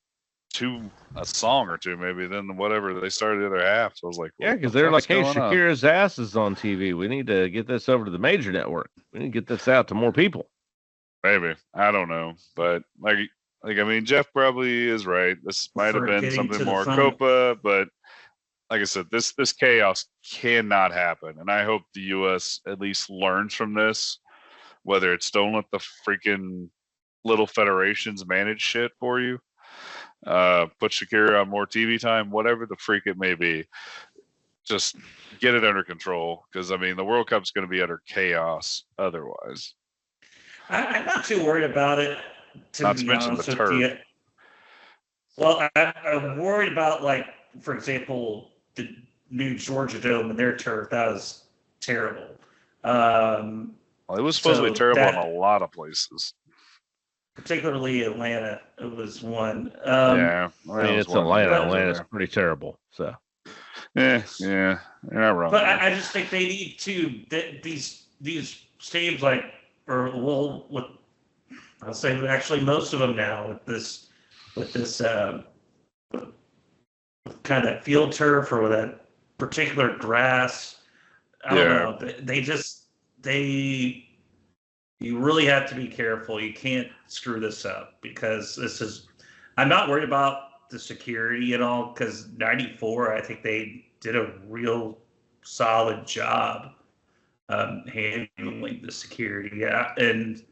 [SPEAKER 2] a song or two, maybe. Then whatever they started the other half. So I was like,
[SPEAKER 1] Yeah,
[SPEAKER 2] what
[SPEAKER 1] because
[SPEAKER 2] the
[SPEAKER 1] they're like,
[SPEAKER 2] fuck's
[SPEAKER 1] hey,
[SPEAKER 2] going on?
[SPEAKER 1] Shakira's ass is on TV. We need to get this over to the major network. We need to get this out to more people.
[SPEAKER 2] Maybe I don't know, but like I mean, Jeff probably is right. This might have
[SPEAKER 3] For
[SPEAKER 2] been
[SPEAKER 3] getting
[SPEAKER 2] something
[SPEAKER 3] to the
[SPEAKER 2] more
[SPEAKER 3] final.
[SPEAKER 2] Copa, but like I said, this chaos cannot happen, and I hope the U.S. at least learns from this. Whether it's don't let the freaking little federations manage shit for you, put Shakira on more TV time, whatever the freak it may be, just get it under control. Because I mean, the World Cup's going to be utter chaos otherwise.
[SPEAKER 3] I'm not too worried about it,
[SPEAKER 2] Not to
[SPEAKER 3] be
[SPEAKER 2] mention
[SPEAKER 3] honest
[SPEAKER 2] the
[SPEAKER 3] with
[SPEAKER 2] turf.
[SPEAKER 3] you. Well, I'm worried about, like, for example, the new Georgia Dome and their turf. That was terrible.
[SPEAKER 2] Well, it was supposedly
[SPEAKER 3] So
[SPEAKER 2] terrible
[SPEAKER 3] that-
[SPEAKER 2] in a lot of places.
[SPEAKER 3] Particularly Atlanta. It was one.
[SPEAKER 2] Yeah,
[SPEAKER 1] I mean, it's Atlanta. Atlanta's pretty terrible. So
[SPEAKER 2] Yeah, you're not wrong.
[SPEAKER 3] But I just think they need to these stadiums, like, or well, with I'll say actually most of them now with this kind of field turf or with that particular grass. I don't know. You really have to be careful. You can't screw this up because I'm not worried about the security at all because 94, I think they did a real solid job handling the security. Yeah. And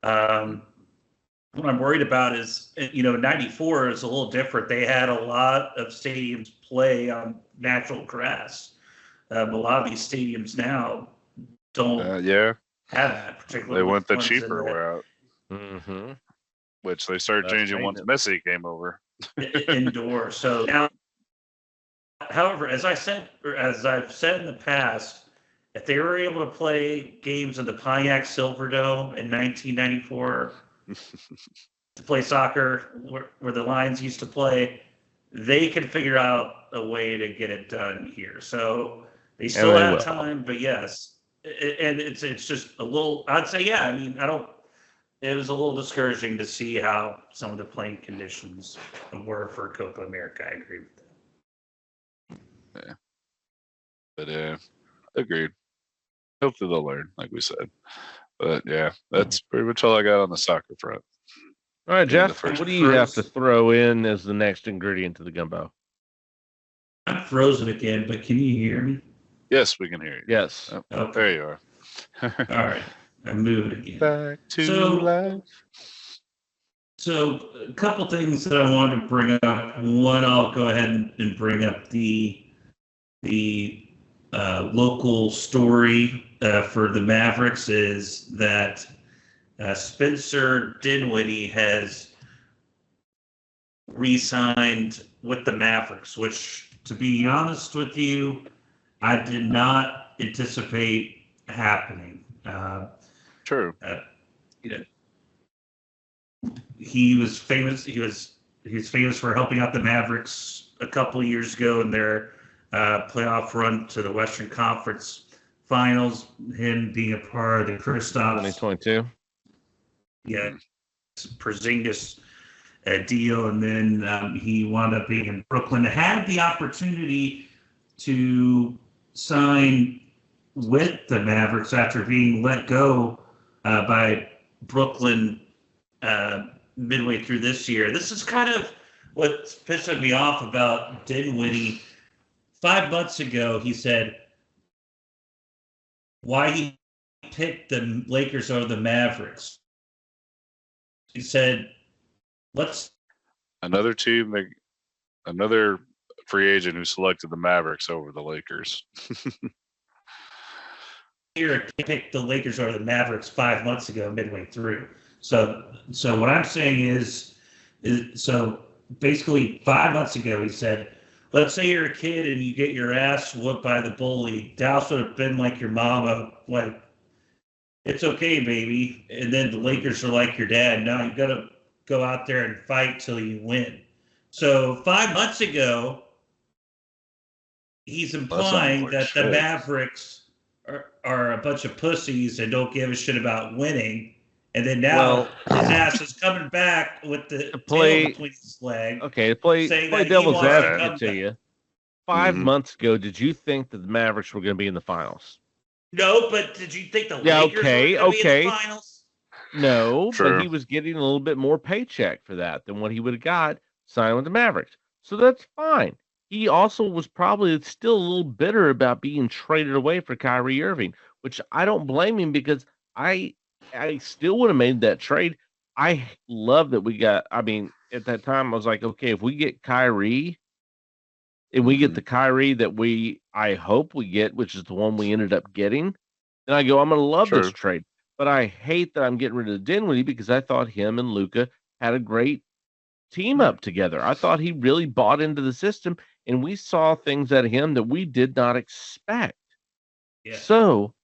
[SPEAKER 3] what I'm worried about is, 94 is a little different. They had a lot of stadiums play on natural grass. A lot of these stadiums now don't have that particularly.
[SPEAKER 2] They went the
[SPEAKER 3] ones
[SPEAKER 2] cheaper
[SPEAKER 3] in
[SPEAKER 2] route,
[SPEAKER 1] mm-hmm.
[SPEAKER 2] which they started changing once Messi came over.
[SPEAKER 3] indoor. So now, however, as I've said in the past, if they were able to play games in the Pontiac Silverdome in 1994 to play soccer where the Lions used to play, they could figure out a way to get it done here. So they still have time, but yes. And it's just a little, I'd say, yeah, I mean, it was a little discouraging to see how some of the playing conditions were for Copa America. I agree with that.
[SPEAKER 2] Yeah. But agreed. Hopefully they'll learn, like we said. But yeah, that's pretty much all I got on the soccer front.
[SPEAKER 1] All right, Jeff,
[SPEAKER 2] first
[SPEAKER 1] what do you have to throw in as the next ingredient to the gumbo?
[SPEAKER 3] I'm frozen again, but can you hear me?
[SPEAKER 2] Yes, we can hear you.
[SPEAKER 1] Yes.
[SPEAKER 2] Oh,
[SPEAKER 3] Okay.
[SPEAKER 2] There you are.
[SPEAKER 3] All right. I moved again.
[SPEAKER 2] Back to
[SPEAKER 3] So-
[SPEAKER 2] life.
[SPEAKER 3] So a couple things that I wanted to bring up. One, I'll go ahead and bring up the local story for the Mavericks is that Spencer Dinwiddie has re-signed with the Mavericks, which, to be honest with you, I did not anticipate happening.
[SPEAKER 2] True.
[SPEAKER 3] He was famous. He was famous for helping out the Mavericks a couple of years ago in their playoff run to the Western Conference Finals. Him being a part of the Kristaps
[SPEAKER 1] 2022.
[SPEAKER 3] Porzingis deal, and then he wound up being in Brooklyn. Had the opportunity to sign with the Mavericks after being let go by Brooklyn midway through this year. This is kind of what's pissing me off about Dinwiddie. 5 months ago, he said why he picked the Lakers over the Mavericks. He said, "Let's."
[SPEAKER 2] Another team, another free agent who selected the Mavericks over the Lakers.
[SPEAKER 3] Here picked the Lakers over the Mavericks 5 months ago, midway through. So what I'm saying is so basically 5 months ago he said, let's say you're a kid and you get your ass whooped by the bully. Dallas would have been like your mama, like, it's okay, baby. And then the Lakers are like your dad. Now you got to go out there and fight till you win. So 5 months ago, he's implying that the Mavericks are a bunch of pussies and don't give a shit about winning. And then now his ass is coming back with the tail between his legs.
[SPEAKER 1] Okay, to play devil's advocate to you. 5 months ago, did you think that the Mavericks were going to be in the finals?
[SPEAKER 3] No, but did you think the Lakers were going to be in the finals?
[SPEAKER 1] No, but he was getting a little bit more paycheck for that than what he would have got signing with the Mavericks. So that's fine. He also was probably still a little bitter about being traded away for Kyrie Irving, which I don't blame him because I still would have made that trade. I love that we got, I mean, at that time I was like, okay, if we get Kyrie and we get the Kyrie that I hope we get, which is the one we ended up getting, then I go, I'm going to love this trade. But I hate that I'm getting rid of Dinwiddie because I thought him and Luka had a great team up together. I thought he really bought into the system, and we saw things out of him that we did not expect. Yeah. So,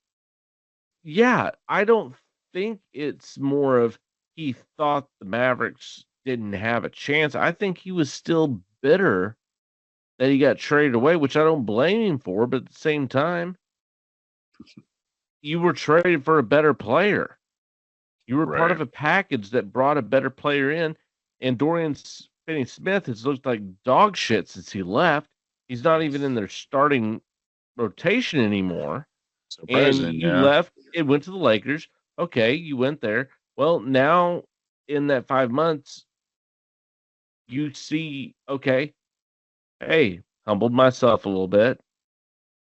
[SPEAKER 1] yeah, I don't think it's more of he thought the Mavericks didn't have a chance. I think he was still bitter that he got traded away, which I don't blame him for, but at the same time, you were traded for a better player. You were part of a package that brought a better player in, and Dorian Finney-Smith has looked like dog shit since he left. He's not even in their starting rotation anymore. And you left, it went to the Lakers. Okay, you went there. Well, now in that 5 months, you see, okay, hey, humbled myself a little bit.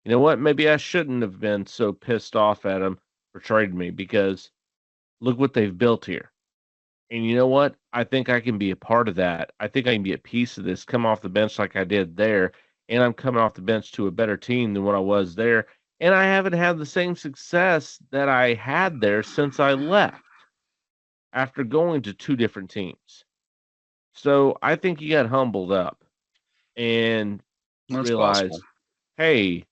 [SPEAKER 1] You know what? Maybe I shouldn't have been so pissed off at him for trading me because look what they've built here. And you know what? I think I can be a part of that. I think I can be a piece of this, come off the bench like I did there. And I'm coming off the bench to a better team than what I was there. And I haven't had the same success that I had there since I left after going to two different teams. So I think he got humbled up and realized, hey,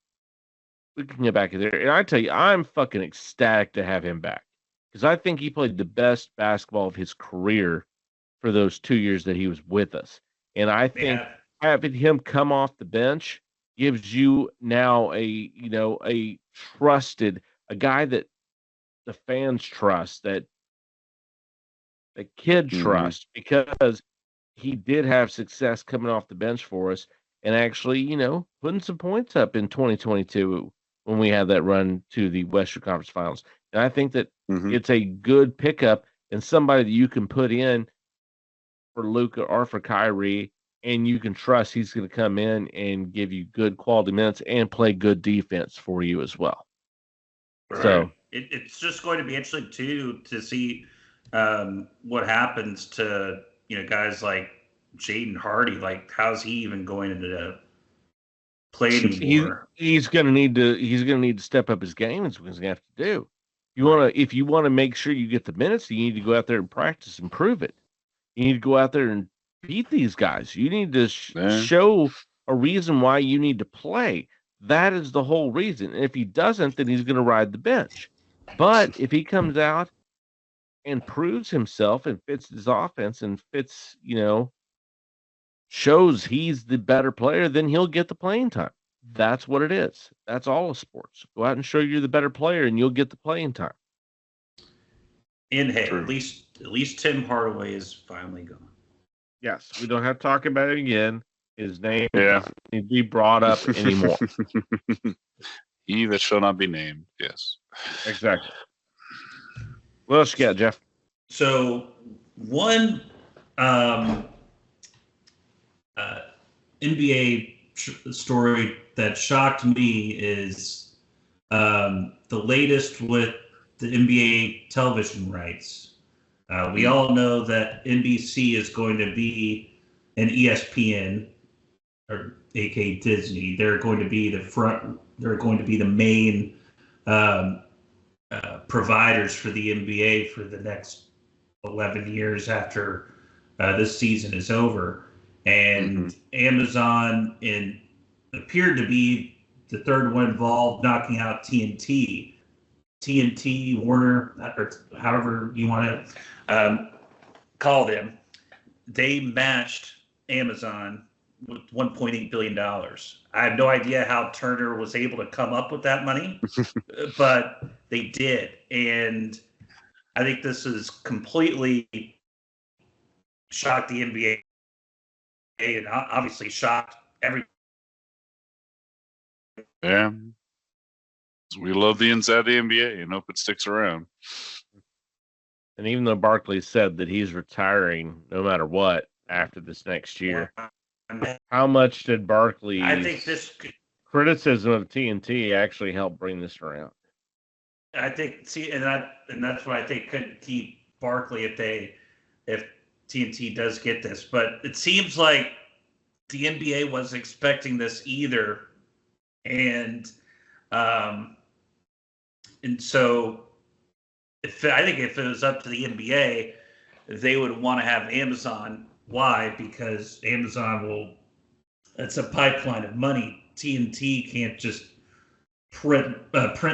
[SPEAKER 1] we can get back in there. And I tell you, I'm fucking ecstatic to have him back because I think he played the best basketball of his career for those 2 years that he was with us. And I think having him come off the bench gives you now a trusted, a guy that the fans trust, that the kid trust, because he did have success coming off the bench for us and actually, putting some points up in 2022 when we had that run to the Western Conference Finals. And I think that it's a good pickup and somebody that you can put in for Luka or for Kyrie, and you can trust he's going to come in and give you good quality minutes and play good defense for you as well. Right. So
[SPEAKER 3] it's just going to be interesting too to see what happens to guys like Jaden Hardy. Like, how's he even going to play anymore?
[SPEAKER 1] He's going to need to step up his game. That's what he's going to have to do. If you want to make sure you get the minutes, you need to go out there and practice and prove it. You need to go out there and beat these guys. You need to show a reason why you need to play. That is the whole reason. And if he doesn't, then he's going to ride the bench. But if he comes out and proves himself and fits his offense and fits, shows he's the better player, then he'll get the playing time. That's what it is. That's all of sports. Go out and show you're the better player and you'll get the playing time.
[SPEAKER 3] And hey, at least Tim Hardaway is finally gone.
[SPEAKER 1] Yes, we don't have to talk about it again. His name doesn't need to be brought up anymore.
[SPEAKER 2] He that shall not be named. Yes.
[SPEAKER 1] Exactly. What else you got, Jeff?
[SPEAKER 3] So one NBA story that shocked me is the latest with the NBA television rights. We all know that NBC is going to be an ESPN, or aka Disney. They're going to be They're going to be the main providers for the NBA for the next 11 years after this season is over. And Amazon appeared to be the third one involved, knocking out TNT. TNT, Warner, or however you want to call them, they matched Amazon with $1.8 billion. I have no idea how Turner was able to come up with that money, but they did. And I think this has completely shocked the NBA and obviously shocked everyone.
[SPEAKER 2] Yeah. We love the inside of the NBA and hope it sticks around.
[SPEAKER 1] And even though Barkley said that he's retiring no matter what after this next year, how much did Barkley's
[SPEAKER 3] I think
[SPEAKER 1] criticism of TNT actually help bring this around?
[SPEAKER 3] I think and that's why I think couldn't keep Barkley if TNT does get this. But it seems like the NBA wasn't expecting this either, and so I think if it was up to the NBA, they would want to have Amazon. Why? Because Amazon it's a pipeline of money. TNT can't just print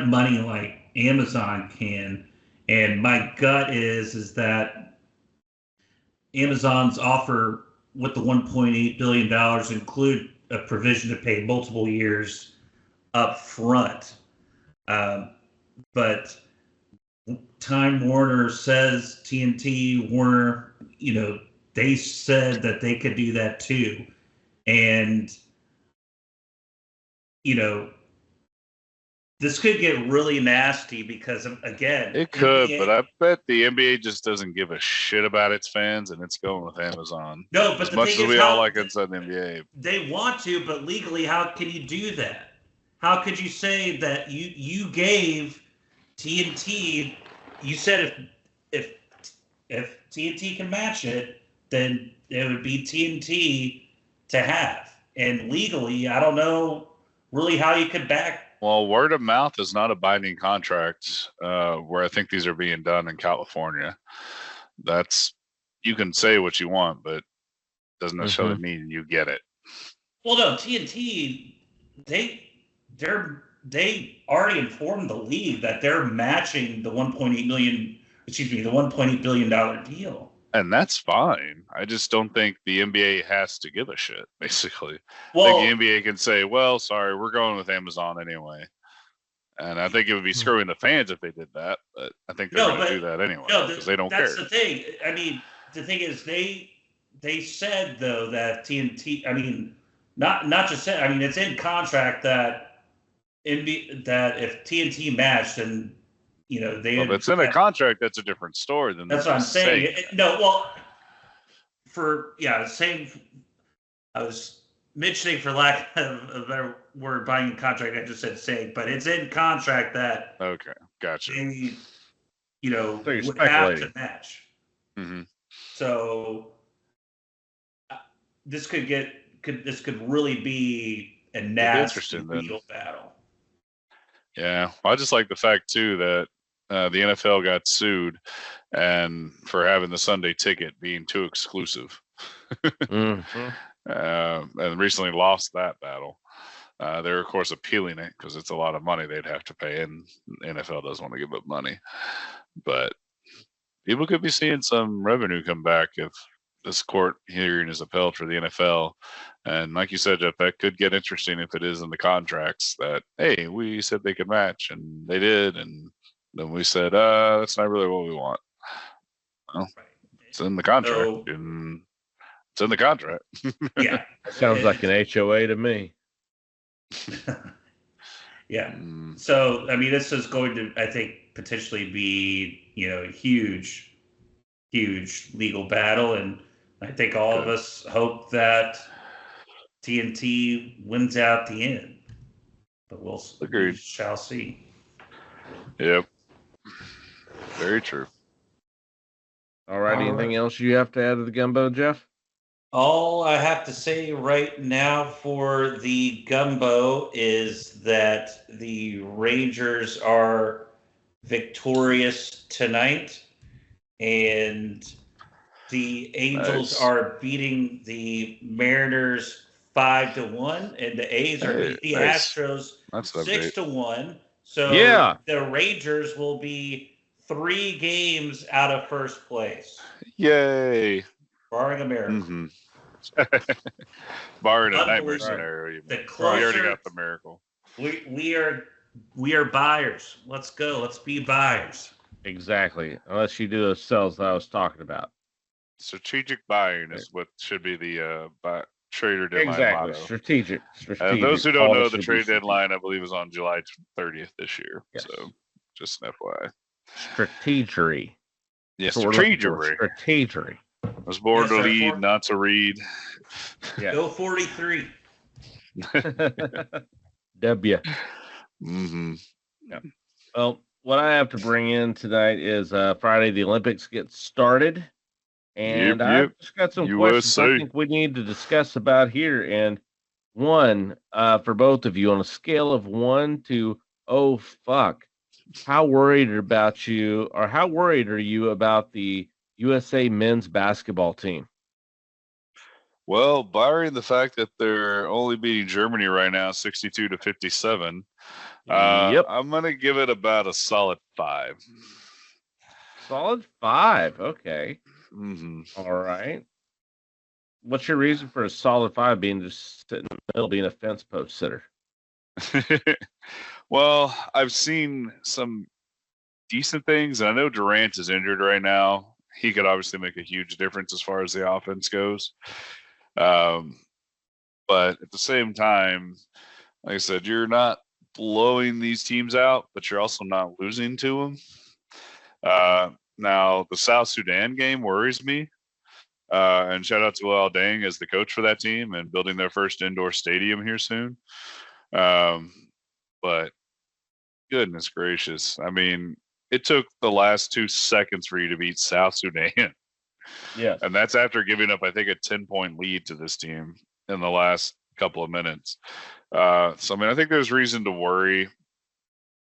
[SPEAKER 3] money like Amazon can. And my gut is that Amazon's offer with the $1.8 billion include a provision to pay multiple years up front. But Time Warner says TNT, Warner, they said that they could do that too. And, this could get really nasty because, again,
[SPEAKER 2] it could, but I bet the NBA just doesn't give a shit about its fans, and it's going with Amazon.
[SPEAKER 3] No, but
[SPEAKER 2] as much as we all like inside the NBA,
[SPEAKER 3] they want to, but legally, how can you do that? How could you say that you gave TNT? You said if TNT can match it, then it would be TNT to have. And legally, I don't know really how you could back.
[SPEAKER 2] Well, word of mouth is not a binding contract where I think these are being done in California. You can say what you want, but doesn't necessarily mean you get it.
[SPEAKER 3] Well, no, TNT, they already informed the league that they're matching the $1.8 billion deal.
[SPEAKER 2] And that's fine. I just don't think the NBA has to give a shit, basically.
[SPEAKER 3] Well,
[SPEAKER 2] I think the NBA can say, well, sorry, we're going with Amazon anyway. And I think it would be screwing the fans if they did that, but I think they're going to do that anyway because they don't care.
[SPEAKER 3] That's the thing. I mean, the thing is they said, though, that TNT, I mean, not just said, I mean, it's in contract that if TNT matched, then if
[SPEAKER 2] it's in a contract, that's a different story than
[SPEAKER 3] that's what I'm saying. Same. I was mentioning, for lack of a better word, buying a contract. I just said saying, but it's in contract that
[SPEAKER 2] gotcha.
[SPEAKER 3] They,
[SPEAKER 1] So
[SPEAKER 3] would have to match.
[SPEAKER 2] Mm-hmm.
[SPEAKER 3] So this could really be a nasty legal battle.
[SPEAKER 2] Yeah, I just like the fact too that the NFL got sued and for having the Sunday ticket being too exclusive, and recently lost that battle. They're of course appealing it because it's a lot of money they'd have to pay, and the NFL doesn't want to give up money. But people could be seeing some revenue come back if this court hearing is upheld for the NFL. And like you said, Jeff, that could get interesting if it is in the contracts that, hey, we said they could match and they did. And then we said, that's not really what we want. Well, it's in the contract. And it's in the contract.
[SPEAKER 3] Yeah.
[SPEAKER 1] Sounds like an HOA to me.
[SPEAKER 3] Yeah. So, I mean, this is going to, I think, potentially be, a huge legal battle. And I think all of us hope that TNT wins out the end, but we shall see.
[SPEAKER 2] Yep. Very true.
[SPEAKER 1] All right. Anything else you have to add to the gumbo, Jeff?
[SPEAKER 3] All I have to say right now for the gumbo is that the Rangers are victorious tonight, and the Angels
[SPEAKER 2] Nice.
[SPEAKER 3] are beating the Mariners 5-1, and the A's are beating the
[SPEAKER 2] Nice.
[SPEAKER 3] Astros
[SPEAKER 2] That's an
[SPEAKER 3] 6-1. So
[SPEAKER 1] Yeah.
[SPEAKER 3] the Rangers will be 3 games out of first place,
[SPEAKER 2] Yay.
[SPEAKER 3] barring a miracle.
[SPEAKER 2] Mm-hmm. Barring a nightmare
[SPEAKER 3] Unbelievable.
[SPEAKER 2] scenario.
[SPEAKER 3] The
[SPEAKER 2] We already
[SPEAKER 3] closer
[SPEAKER 2] got the miracle.
[SPEAKER 3] we are buyers. Let's go. Let's be buyers.
[SPEAKER 1] Exactly. Unless you do those sells that I was talking about.
[SPEAKER 2] Strategic buying is what should be the trader deadline
[SPEAKER 1] Exactly.
[SPEAKER 2] motto.
[SPEAKER 1] Strategic.
[SPEAKER 2] And those who don't
[SPEAKER 1] All
[SPEAKER 2] know,
[SPEAKER 1] should
[SPEAKER 2] the
[SPEAKER 1] be
[SPEAKER 2] trade
[SPEAKER 1] strategic.
[SPEAKER 2] deadline, I believe, is on July 30th this year.
[SPEAKER 1] Yes.
[SPEAKER 2] So just an FYI.
[SPEAKER 1] Strategery.
[SPEAKER 2] Yes,
[SPEAKER 1] That's what we're looking for.
[SPEAKER 2] strategery.
[SPEAKER 1] Strategery.
[SPEAKER 2] I was born
[SPEAKER 3] Yes,
[SPEAKER 2] to
[SPEAKER 3] sir.
[SPEAKER 2] lead, not to read.
[SPEAKER 1] Yeah.
[SPEAKER 3] Go 43.
[SPEAKER 1] W.
[SPEAKER 2] Mm-hmm.
[SPEAKER 1] Well, what I have to bring in tonight is Friday the Olympics get started, and
[SPEAKER 2] Yep,
[SPEAKER 1] I've
[SPEAKER 2] yep.
[SPEAKER 1] just got some questions I
[SPEAKER 2] USA.
[SPEAKER 1] think we need to discuss about here. And one for both of you on a scale of 1 to oh fuck, how worried about you, or how worried are you about the USA men's basketball team?
[SPEAKER 2] Well, barring the fact that they're only beating Germany right now, 62-57,
[SPEAKER 1] Yep,
[SPEAKER 2] I'm going to give it about a solid 5.
[SPEAKER 1] solid 5. Okay,
[SPEAKER 2] Mm-hmm.
[SPEAKER 1] all right. What's your reason for a solid 5 being just sitting in the middle, being a fence post sitter?
[SPEAKER 2] Well, I've seen some decent things, and I know Durant is injured right now. He could obviously make a huge difference as far as the offense goes. But at the same time, like I said, you're not blowing these teams out, but you're also not losing to them. Now, the South Sudan game worries me. And shout out to Al Dang as the coach for that team and building their first indoor stadium here soon. But goodness gracious. I mean, it took the last 2 seconds for you to beat South Sudan.
[SPEAKER 1] Yes.
[SPEAKER 2] And that's after giving up, I think, a 10-point lead to this team in the last couple of minutes. So, I mean, I think there's reason to worry,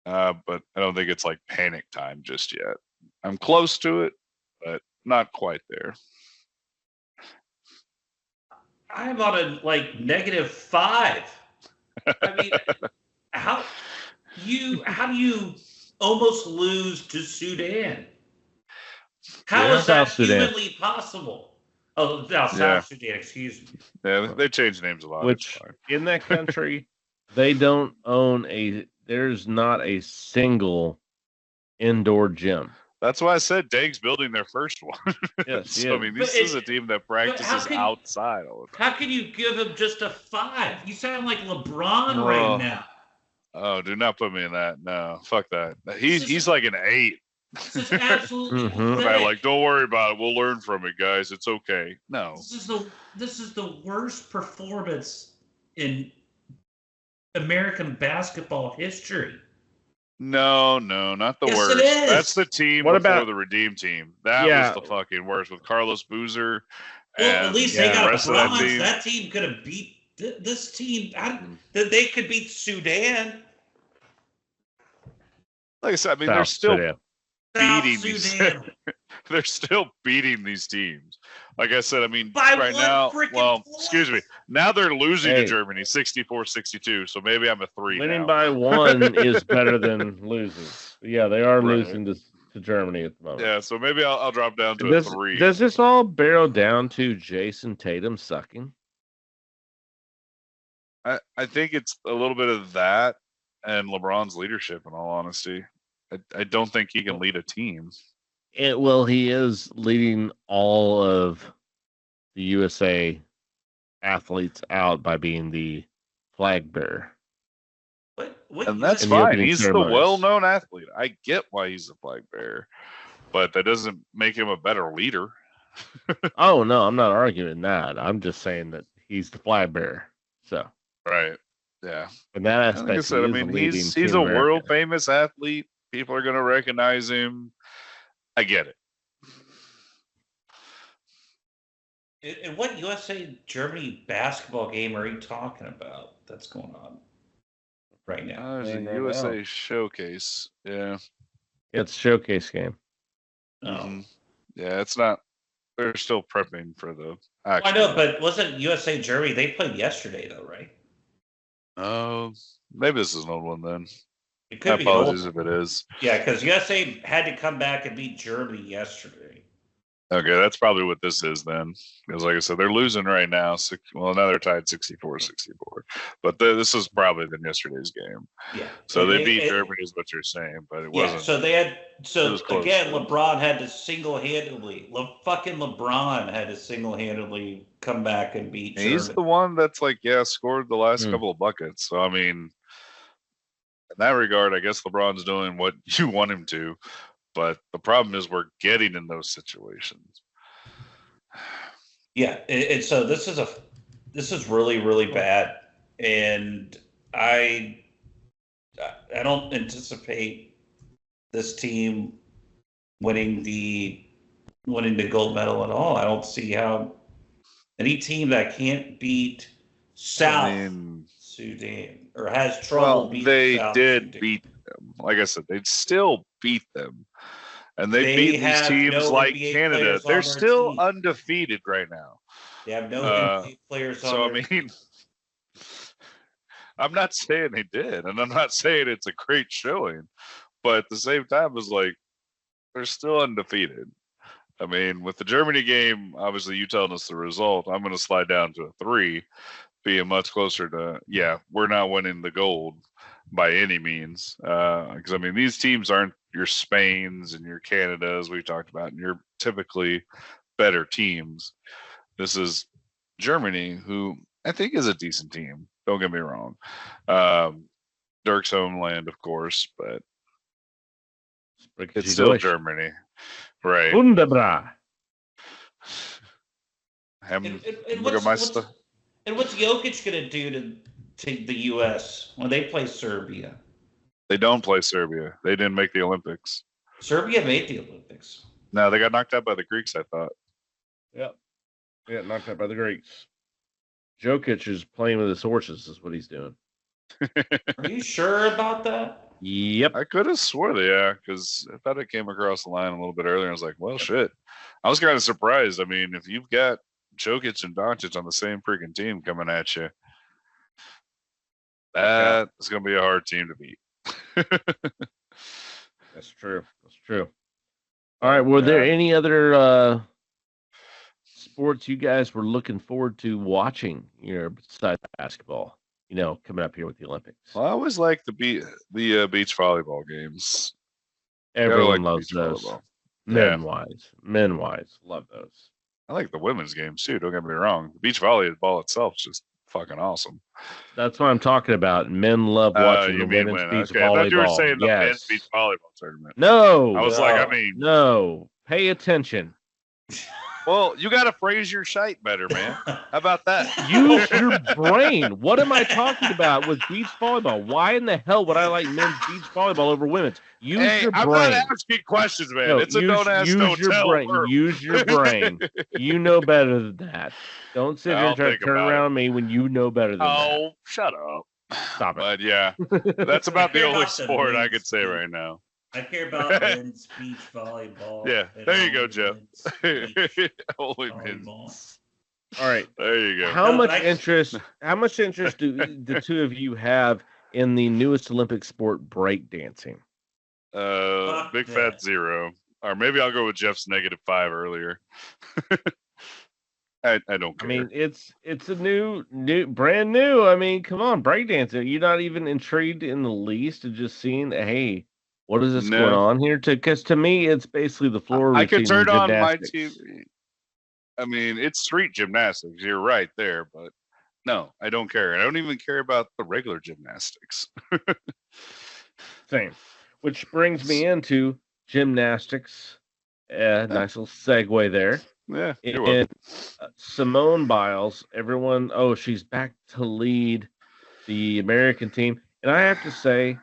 [SPEAKER 2] but I don't think it's like panic time just yet. I'm close to it, but not quite there.
[SPEAKER 3] I'm on a -5. I mean, how do you almost lose to Sudan? How
[SPEAKER 1] Yeah.
[SPEAKER 3] is that
[SPEAKER 1] South Sudan.
[SPEAKER 3] humanly possible? Oh, no, South
[SPEAKER 2] Yeah.
[SPEAKER 3] Sudan. Excuse me.
[SPEAKER 2] Yeah, they changed names a lot.
[SPEAKER 1] Which
[SPEAKER 2] It's fine.
[SPEAKER 1] in that country, they don't own there's not a single indoor gym.
[SPEAKER 2] That's why I said Dang's building their first one.
[SPEAKER 1] Yes,
[SPEAKER 2] So, I mean, this
[SPEAKER 3] But
[SPEAKER 2] is a team that practices
[SPEAKER 3] can-
[SPEAKER 2] outside all the time.
[SPEAKER 3] How can you give him just a 5? You sound like LeBron
[SPEAKER 2] Oh.
[SPEAKER 3] right now.
[SPEAKER 2] Oh, do not put me in that. No, fuck that.
[SPEAKER 3] This is-
[SPEAKER 2] He's like an 8.
[SPEAKER 3] This is absolutely
[SPEAKER 1] Mhm.
[SPEAKER 2] And I
[SPEAKER 3] pathetic.
[SPEAKER 2] like, don't worry about it. We'll learn from it, guys. It's okay. No.
[SPEAKER 3] This is the worst performance in American basketball history.
[SPEAKER 2] No, not the
[SPEAKER 3] Yes, it
[SPEAKER 2] worst.
[SPEAKER 3] is.
[SPEAKER 2] That's the team
[SPEAKER 1] What
[SPEAKER 2] before
[SPEAKER 1] about-
[SPEAKER 2] the Redeem team. That
[SPEAKER 1] Yeah.
[SPEAKER 2] was the fucking worst with Carlos Boozer.
[SPEAKER 3] Well,
[SPEAKER 2] and
[SPEAKER 3] at least
[SPEAKER 1] yeah,
[SPEAKER 3] they
[SPEAKER 2] the
[SPEAKER 3] got
[SPEAKER 2] rest of
[SPEAKER 3] bronze.
[SPEAKER 2] that team.
[SPEAKER 3] That team could have beat this team. That they could beat Sudan.
[SPEAKER 2] Like I said, I mean, they're
[SPEAKER 1] South
[SPEAKER 2] still
[SPEAKER 1] Sudan.
[SPEAKER 3] South
[SPEAKER 2] beating these.
[SPEAKER 3] Sudan.
[SPEAKER 2] They're still beating these teams. Like I said, I mean,
[SPEAKER 3] By
[SPEAKER 2] right
[SPEAKER 3] one
[SPEAKER 2] now,
[SPEAKER 3] freaking
[SPEAKER 2] well,
[SPEAKER 3] point.
[SPEAKER 2] excuse me. Now they're losing
[SPEAKER 1] Hey.
[SPEAKER 2] to Germany 64-62. So maybe I'm a 3
[SPEAKER 1] Winning
[SPEAKER 2] now.
[SPEAKER 1] by 1 is better than losing. Yeah, they are
[SPEAKER 2] Right.
[SPEAKER 1] losing to Germany at the moment.
[SPEAKER 2] Yeah, so maybe I'll drop down to a
[SPEAKER 1] Does,
[SPEAKER 2] 3.
[SPEAKER 1] does this all barrel down to Jason Tatum sucking?
[SPEAKER 2] I think it's a little bit of that and LeBron's leadership, in all honesty. I don't think he can lead a team.
[SPEAKER 1] Well, he is leading all of the USA athletes out by being the flag bearer.
[SPEAKER 3] What
[SPEAKER 2] And that's
[SPEAKER 1] In the
[SPEAKER 2] fine.
[SPEAKER 1] opening
[SPEAKER 2] He's
[SPEAKER 1] ceremonies.
[SPEAKER 2] the well-known athlete. I get why he's the flag bearer, but that doesn't make him a better leader.
[SPEAKER 1] Oh no, I'm not arguing that. I'm just saying that he's the flag bearer. So,
[SPEAKER 2] Right. Yeah.
[SPEAKER 1] in that
[SPEAKER 2] And
[SPEAKER 1] aspect,
[SPEAKER 2] like I said, I
[SPEAKER 1] he is
[SPEAKER 2] mean,
[SPEAKER 1] leading
[SPEAKER 2] he's
[SPEAKER 1] Team
[SPEAKER 2] a
[SPEAKER 1] America.
[SPEAKER 2] world famous athlete. People are going to recognize him. I get it.
[SPEAKER 3] And what USA Germany basketball game are you talking about that's going on right now?
[SPEAKER 2] There's a
[SPEAKER 1] Playing right
[SPEAKER 2] USA
[SPEAKER 1] now.
[SPEAKER 2] showcase. Yeah.
[SPEAKER 1] It's a showcase game.
[SPEAKER 3] Oh.
[SPEAKER 2] Mhm. Yeah, it's not. They're still prepping for the actual.
[SPEAKER 3] I know, but wasn't USA Germany? They played yesterday, though, right?
[SPEAKER 2] Oh, maybe this is an old one then.
[SPEAKER 3] It could
[SPEAKER 2] My
[SPEAKER 3] be an old
[SPEAKER 2] apologies
[SPEAKER 3] one.
[SPEAKER 2] if it is.
[SPEAKER 3] Yeah, because USA had to come back and beat Germany yesterday.
[SPEAKER 2] Okay, that's probably what this is then. Because like I said, they're losing right now. Well, now they're tied 64-64. But this is probably than yesterday's game.
[SPEAKER 3] Yeah.
[SPEAKER 2] So they beat Germany is what you're saying, but it wasn't.
[SPEAKER 3] So they had. So
[SPEAKER 2] It was close,
[SPEAKER 3] again,
[SPEAKER 2] though.
[SPEAKER 3] LeBron had to single-handedly. LeBron had to single-handedly come back and beat Germany.
[SPEAKER 2] He's the one that's like, scored the last couple of buckets. So I mean, in that regard, I guess LeBron's doing what you want him to. But the problem is we're getting in those situations.
[SPEAKER 3] Yeah, and so this is really, really bad, and I don't anticipate this team winning the gold medal at all. I don't see how any team that can't beat South Sudan or has trouble beating
[SPEAKER 2] they
[SPEAKER 3] South
[SPEAKER 2] did
[SPEAKER 3] Sudan.
[SPEAKER 2] beat them. Like I said, they'd still beat them. And they beat these
[SPEAKER 3] have
[SPEAKER 2] teams
[SPEAKER 3] no
[SPEAKER 2] like
[SPEAKER 3] NBA
[SPEAKER 2] Canada.
[SPEAKER 3] players on
[SPEAKER 2] They're
[SPEAKER 3] their
[SPEAKER 2] still
[SPEAKER 3] team.
[SPEAKER 2] undefeated right now.
[SPEAKER 3] They have no NBA players on
[SPEAKER 2] So I
[SPEAKER 3] their team.
[SPEAKER 2] mean, I'm not saying they did, and I'm not saying it's a great showing, but at the same time, it's like they're still undefeated. I mean, with the Germany game, obviously you telling us the result, I'm going to slide down to a 3, being much closer to, we're not winning the gold by any means. Because, I mean, these teams aren't your Spains and your Canadas we talked about, and you're typically better teams. This is Germany, who I think is a decent team. Don't get me wrong. Dirk's homeland, of course, but it's still Germany. Right.
[SPEAKER 1] Wunderbar.
[SPEAKER 3] And what's Jokic going to do to the U.S. when they play Serbia?
[SPEAKER 2] They don't play Serbia. They didn't make the Olympics.
[SPEAKER 3] Serbia made the Olympics.
[SPEAKER 2] No, they got knocked out by the Greeks, I thought.
[SPEAKER 1] Yep. Yeah, knocked out by the Greeks. Jokic is playing with his horses, is what he's doing.
[SPEAKER 3] Are you sure about that?
[SPEAKER 1] Yep.
[SPEAKER 2] I could have swore because I thought it came across the line a little bit earlier. I was like, well, shit. I was kind of surprised. I mean, if you've got Jokic and Doncic on the same freaking team coming at you, that is going to be a hard team to beat.
[SPEAKER 1] That's true. All right. Were there any other sports you guys were looking forward to watching, besides basketball, coming up here with the Olympics?
[SPEAKER 2] Well, I always like the beach volleyball games.
[SPEAKER 1] Everyone loves those. Men-wise, love those.
[SPEAKER 2] I like the women's games too. Don't get me wrong. The beach volleyball itself is just fucking awesome.
[SPEAKER 1] That's what I'm talking about. Men love watching the women's beach volleyball.
[SPEAKER 2] I thought you were saying the men's beach volleyball tournament.
[SPEAKER 1] No.
[SPEAKER 2] I was
[SPEAKER 1] no. Pay attention.
[SPEAKER 2] Well, you got to phrase your shite better, man. How about that?
[SPEAKER 1] Use your brain. What am I talking about with beach volleyball? Why in the hell would I like men's beach volleyball over women's? Use your brain.
[SPEAKER 2] I'm not asking questions, man.
[SPEAKER 1] No,
[SPEAKER 2] it's a don't ask, don't tell.
[SPEAKER 1] Brain. Use your brain. You know better than that. Don't sit here and try to turn around on me when you know better than that.
[SPEAKER 2] Oh, shut up.
[SPEAKER 1] Stop it.
[SPEAKER 2] But yeah, that's about the only sport I could say right now.
[SPEAKER 3] I care about men's beach volleyball.
[SPEAKER 2] Yeah, there you go, Jeff. Only men's.
[SPEAKER 1] All right,
[SPEAKER 2] there you go.
[SPEAKER 1] How much interest do the two of you have in the newest Olympic sport, breakdancing?
[SPEAKER 2] Big fat 0. Or maybe I'll go with Jeff's -5 earlier. I don't care.
[SPEAKER 1] I mean, it's a new, brand new. I mean, come on, breakdancing. You're not even intrigued in the least of just seeing, hey, what is this going on here? Because to me, it's basically the floor routine.
[SPEAKER 2] I could turn on my TV. I mean, it's street gymnastics. You're right there, but no, I don't care. I don't even care about the regular gymnastics.
[SPEAKER 1] Same. Which brings me into gymnastics. Nice little segue there.
[SPEAKER 2] Yeah.
[SPEAKER 1] And Simone Biles, everyone, she's back to lead the American team. And I have to say,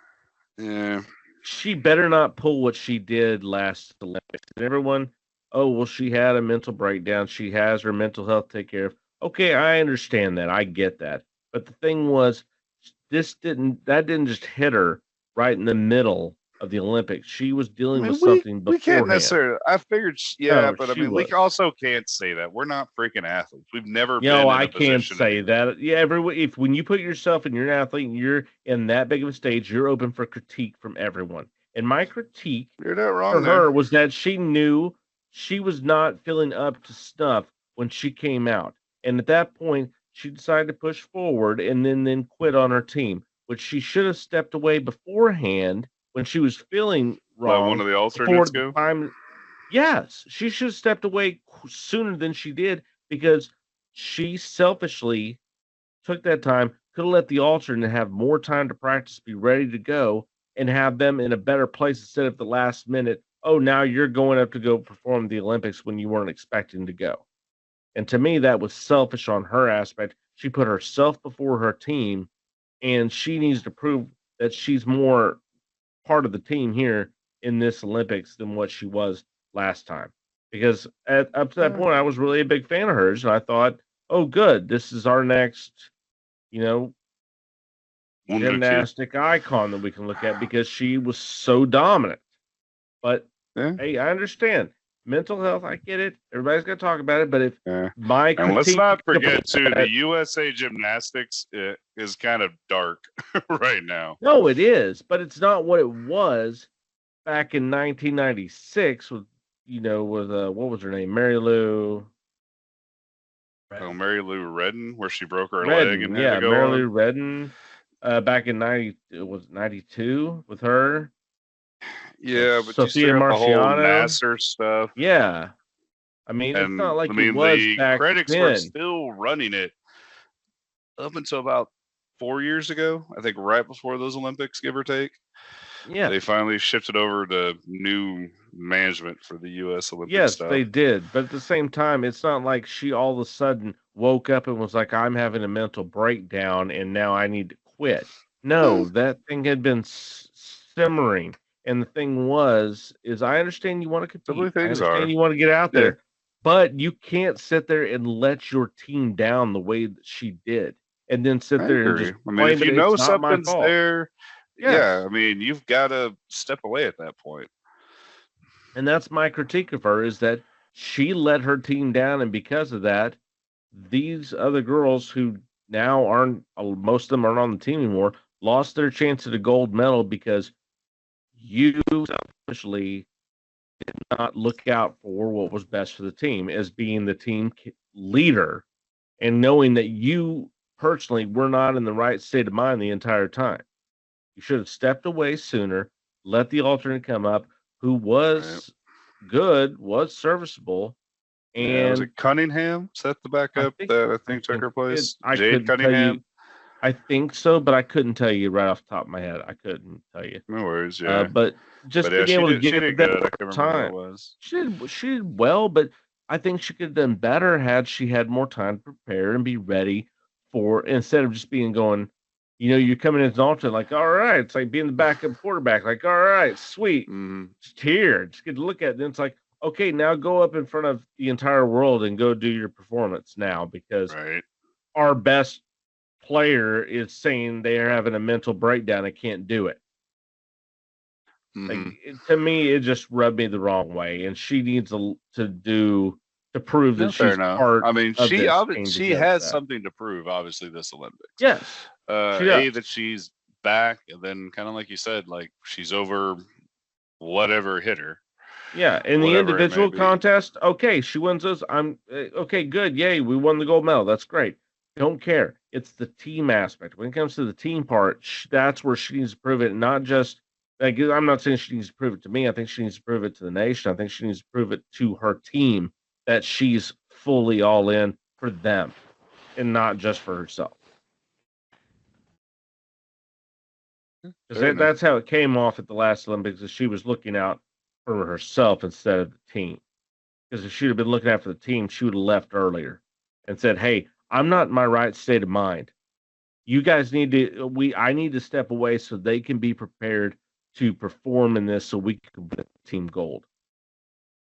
[SPEAKER 1] she better not pull what she did last Olympics. And everyone, oh, well, she had a mental breakdown. She has her mental health to take care of. Okay, I understand that. I get that. But the thing was, that didn't just hit her right in the middle of the Olympics. She was
[SPEAKER 2] I
[SPEAKER 1] dealing
[SPEAKER 2] mean,
[SPEAKER 1] with something
[SPEAKER 2] we can't
[SPEAKER 1] beforehand.
[SPEAKER 2] necessarily. I figured, yeah,
[SPEAKER 1] No,
[SPEAKER 2] but I
[SPEAKER 1] she
[SPEAKER 2] mean, we
[SPEAKER 1] was.
[SPEAKER 2] also can't say that we're not freaking athletes. We've never
[SPEAKER 1] You
[SPEAKER 2] been
[SPEAKER 1] know,
[SPEAKER 2] in
[SPEAKER 1] I
[SPEAKER 2] a
[SPEAKER 1] can't
[SPEAKER 2] position.
[SPEAKER 1] say that. Yeah, if when you put yourself and you're an athlete and you're in that big of a stage, you're open for critique from everyone. And my critique
[SPEAKER 2] You're not
[SPEAKER 1] for
[SPEAKER 2] wrong
[SPEAKER 1] her
[SPEAKER 2] there.
[SPEAKER 1] was that she knew she was not feeling up to snuff when she came out. And at that point, she decided to push forward and then quit on her team, which she should have stepped away beforehand when she was feeling
[SPEAKER 2] Let one
[SPEAKER 1] wrong
[SPEAKER 2] of the
[SPEAKER 1] before
[SPEAKER 2] alternates
[SPEAKER 1] the
[SPEAKER 2] go.
[SPEAKER 1] time. Yes, she should have stepped away sooner than she did because she selfishly took that time, could have let the alternate have more time to practice, be ready to go, and have them in a better place instead of the last minute. Oh, now you're going up to go perform the Olympics when you weren't expecting to go. And to me, that was selfish on her aspect. She put herself before her team, and she needs to prove that she's more part of the team here in this Olympics than what she was last time. Because up to that point, I was really a big fan of hers, and I thought, oh, good, this is our next, you know,
[SPEAKER 2] Wonder Kid.
[SPEAKER 1] gymnastic icon that we can look at because she was so dominant. But
[SPEAKER 2] Yeah.
[SPEAKER 1] hey, I understand mental health. I get it. Everybody's got to talk about it. But if
[SPEAKER 2] Yeah.
[SPEAKER 1] my
[SPEAKER 2] And let's
[SPEAKER 1] critique
[SPEAKER 2] not forget
[SPEAKER 1] about
[SPEAKER 2] too,
[SPEAKER 1] that-
[SPEAKER 2] the USA Gymnastics is kind of dark right now.
[SPEAKER 1] no, it is, but it's not what it was back in 1996 with what was her name, Mary Lou
[SPEAKER 2] Oh, Mary Lou Redden, where she broke her leg
[SPEAKER 1] Redden.
[SPEAKER 2] and had
[SPEAKER 1] Yeah,
[SPEAKER 2] to go
[SPEAKER 1] Mary
[SPEAKER 2] on.
[SPEAKER 1] Lou Redden. Back in 92 with her.
[SPEAKER 2] Yeah, but you
[SPEAKER 1] Sophia
[SPEAKER 2] still got the whole
[SPEAKER 1] Marciano.
[SPEAKER 2] Nasser stuff.
[SPEAKER 1] Yeah. I mean, it's
[SPEAKER 2] And
[SPEAKER 1] not like
[SPEAKER 2] I mean,
[SPEAKER 1] it was
[SPEAKER 2] the
[SPEAKER 1] back
[SPEAKER 2] critics
[SPEAKER 1] then.
[SPEAKER 2] were still running it up until about 4 years ago. I think right before those Olympics, give or take.
[SPEAKER 1] Yeah.
[SPEAKER 2] They finally shifted over to new management for the U.S. Olympic
[SPEAKER 1] Yes,
[SPEAKER 2] stuff.
[SPEAKER 1] they did. But at the same time, it's not like she all of a sudden woke up and was like, I'm having a mental breakdown and now I need to quit. No, that thing had been simmering. And the thing is I understand you want to
[SPEAKER 2] Simply
[SPEAKER 1] compete. I
[SPEAKER 2] things
[SPEAKER 1] understand
[SPEAKER 2] are.
[SPEAKER 1] you want to get out
[SPEAKER 2] Yeah.
[SPEAKER 1] there, but you can't sit there and let your team down the way that she did and then sit
[SPEAKER 2] I
[SPEAKER 1] there and
[SPEAKER 2] agree.
[SPEAKER 1] just
[SPEAKER 2] I mean,
[SPEAKER 1] claim
[SPEAKER 2] if you
[SPEAKER 1] it,
[SPEAKER 2] know
[SPEAKER 1] it's not my
[SPEAKER 2] something's
[SPEAKER 1] fault.
[SPEAKER 2] there,
[SPEAKER 1] Yes.
[SPEAKER 2] yeah, I mean, you've got to step away at that point.
[SPEAKER 1] And that's my critique of her is that she let her team down. And because of that, these other girls who now aren't, most of them aren't on the team anymore, lost their chance at a gold medal because you selfishly did not look out for what was best for the team as being the team leader and knowing that you personally were not in the right state of mind the entire time. You should have stepped away sooner, let the alternate come up, who was good, was serviceable. And
[SPEAKER 2] was it Cunningham? Is that the backup that I think took her place? Jade Cunningham?
[SPEAKER 1] I think so, but I couldn't tell you right off the top of my head. I couldn't tell you.
[SPEAKER 2] No worries, yeah.
[SPEAKER 1] But just
[SPEAKER 2] But yeah,
[SPEAKER 1] being able to
[SPEAKER 2] she
[SPEAKER 1] give
[SPEAKER 2] did
[SPEAKER 1] that
[SPEAKER 2] good. I can't remember
[SPEAKER 1] time.
[SPEAKER 2] who it was.
[SPEAKER 1] She did well, but I think she could have done better had she had more time to prepare and be ready for, instead of just going, you're coming as an alternate, like, all right, it's like being the backup quarterback, like, all right, sweet, just here, just get to look at it. Then it's like, okay, now go up in front of the entire world and go do your performance now because our best player is saying they're having a mental breakdown and can't do it. Like, to me, it just rubbed me the wrong way, and she needs to prove that she's part.
[SPEAKER 2] I mean,
[SPEAKER 1] of
[SPEAKER 2] she
[SPEAKER 1] this
[SPEAKER 2] has something to prove. Obviously, this Olympics.
[SPEAKER 1] Yes.
[SPEAKER 2] That she's back, and then kind of like you said, like she's over whatever hit her.
[SPEAKER 1] Yeah, in the individual contest, okay, she wins those. I'm okay, good, yay, we won the gold medal. That's great. Don't care. It's the team aspect. When it comes to the team part, that's where she needs to prove it, not just. Like, I'm not saying she needs to prove it to me. I think she needs to prove it to the nation. I think she needs to prove it to her team that she's fully all in for them and not just for herself. Because that's how it came off at the last Olympics, is she was looking out for herself instead of the team. Because if she'd have been looking out for the team, she would have left earlier and said, hey, I'm not in my right state of mind. You guys I need to step away so they can be prepared to perform in this so we could win team gold.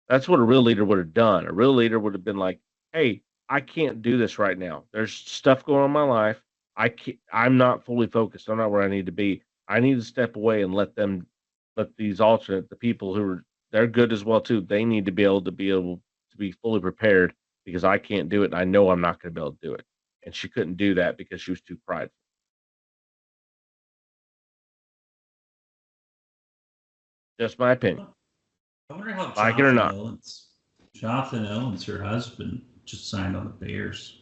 [SPEAKER 1] That's what a real leader would have done. A real leader would have been like, hey, I can't do this right now. There's stuff going on in my life. I'm not fully focused. I'm not where I need to be. I need to step away and let these alternate, the people who they're good as well too. They need to be able to be fully prepared because I can't do it. And I know I'm not going to be able to do it. And she couldn't do that because she was too prideful. Just my opinion.
[SPEAKER 3] I wonder how
[SPEAKER 1] Like it or not.
[SPEAKER 5] Jonathan Owens, her husband, just signed on the Bears.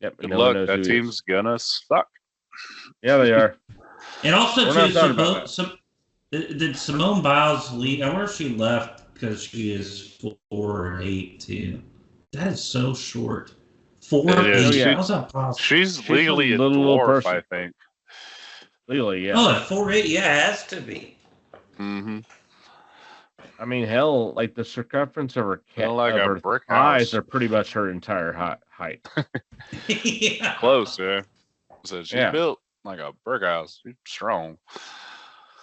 [SPEAKER 1] Yep.
[SPEAKER 2] Good
[SPEAKER 1] no one
[SPEAKER 2] luck.
[SPEAKER 1] knows
[SPEAKER 2] That
[SPEAKER 1] who he
[SPEAKER 2] team's
[SPEAKER 1] is.
[SPEAKER 2] gonna suck.
[SPEAKER 1] Yeah, they are.
[SPEAKER 5] And also,
[SPEAKER 1] We're not talking
[SPEAKER 5] too,
[SPEAKER 1] about
[SPEAKER 5] did Simone Biles leave? I wonder if she left because she is 4'8" too. That is so short. 4'8".
[SPEAKER 2] is.
[SPEAKER 1] Yeah.
[SPEAKER 5] How's that possible?
[SPEAKER 2] She's
[SPEAKER 1] a
[SPEAKER 2] legally a
[SPEAKER 1] little
[SPEAKER 2] dwarf,
[SPEAKER 1] person.
[SPEAKER 2] I think.
[SPEAKER 1] Legally, yeah.
[SPEAKER 5] Oh,
[SPEAKER 3] At 4'8", yeah, it has to be.
[SPEAKER 2] Mm-hmm.
[SPEAKER 1] I mean, hell, like the circumference of her
[SPEAKER 2] Like a
[SPEAKER 1] her
[SPEAKER 2] brick
[SPEAKER 1] thighs
[SPEAKER 2] house.
[SPEAKER 1] are pretty much her entire height.
[SPEAKER 3] Yeah.
[SPEAKER 2] Close, yeah. So she's
[SPEAKER 1] Yeah.
[SPEAKER 2] built like a brick house. She's strong.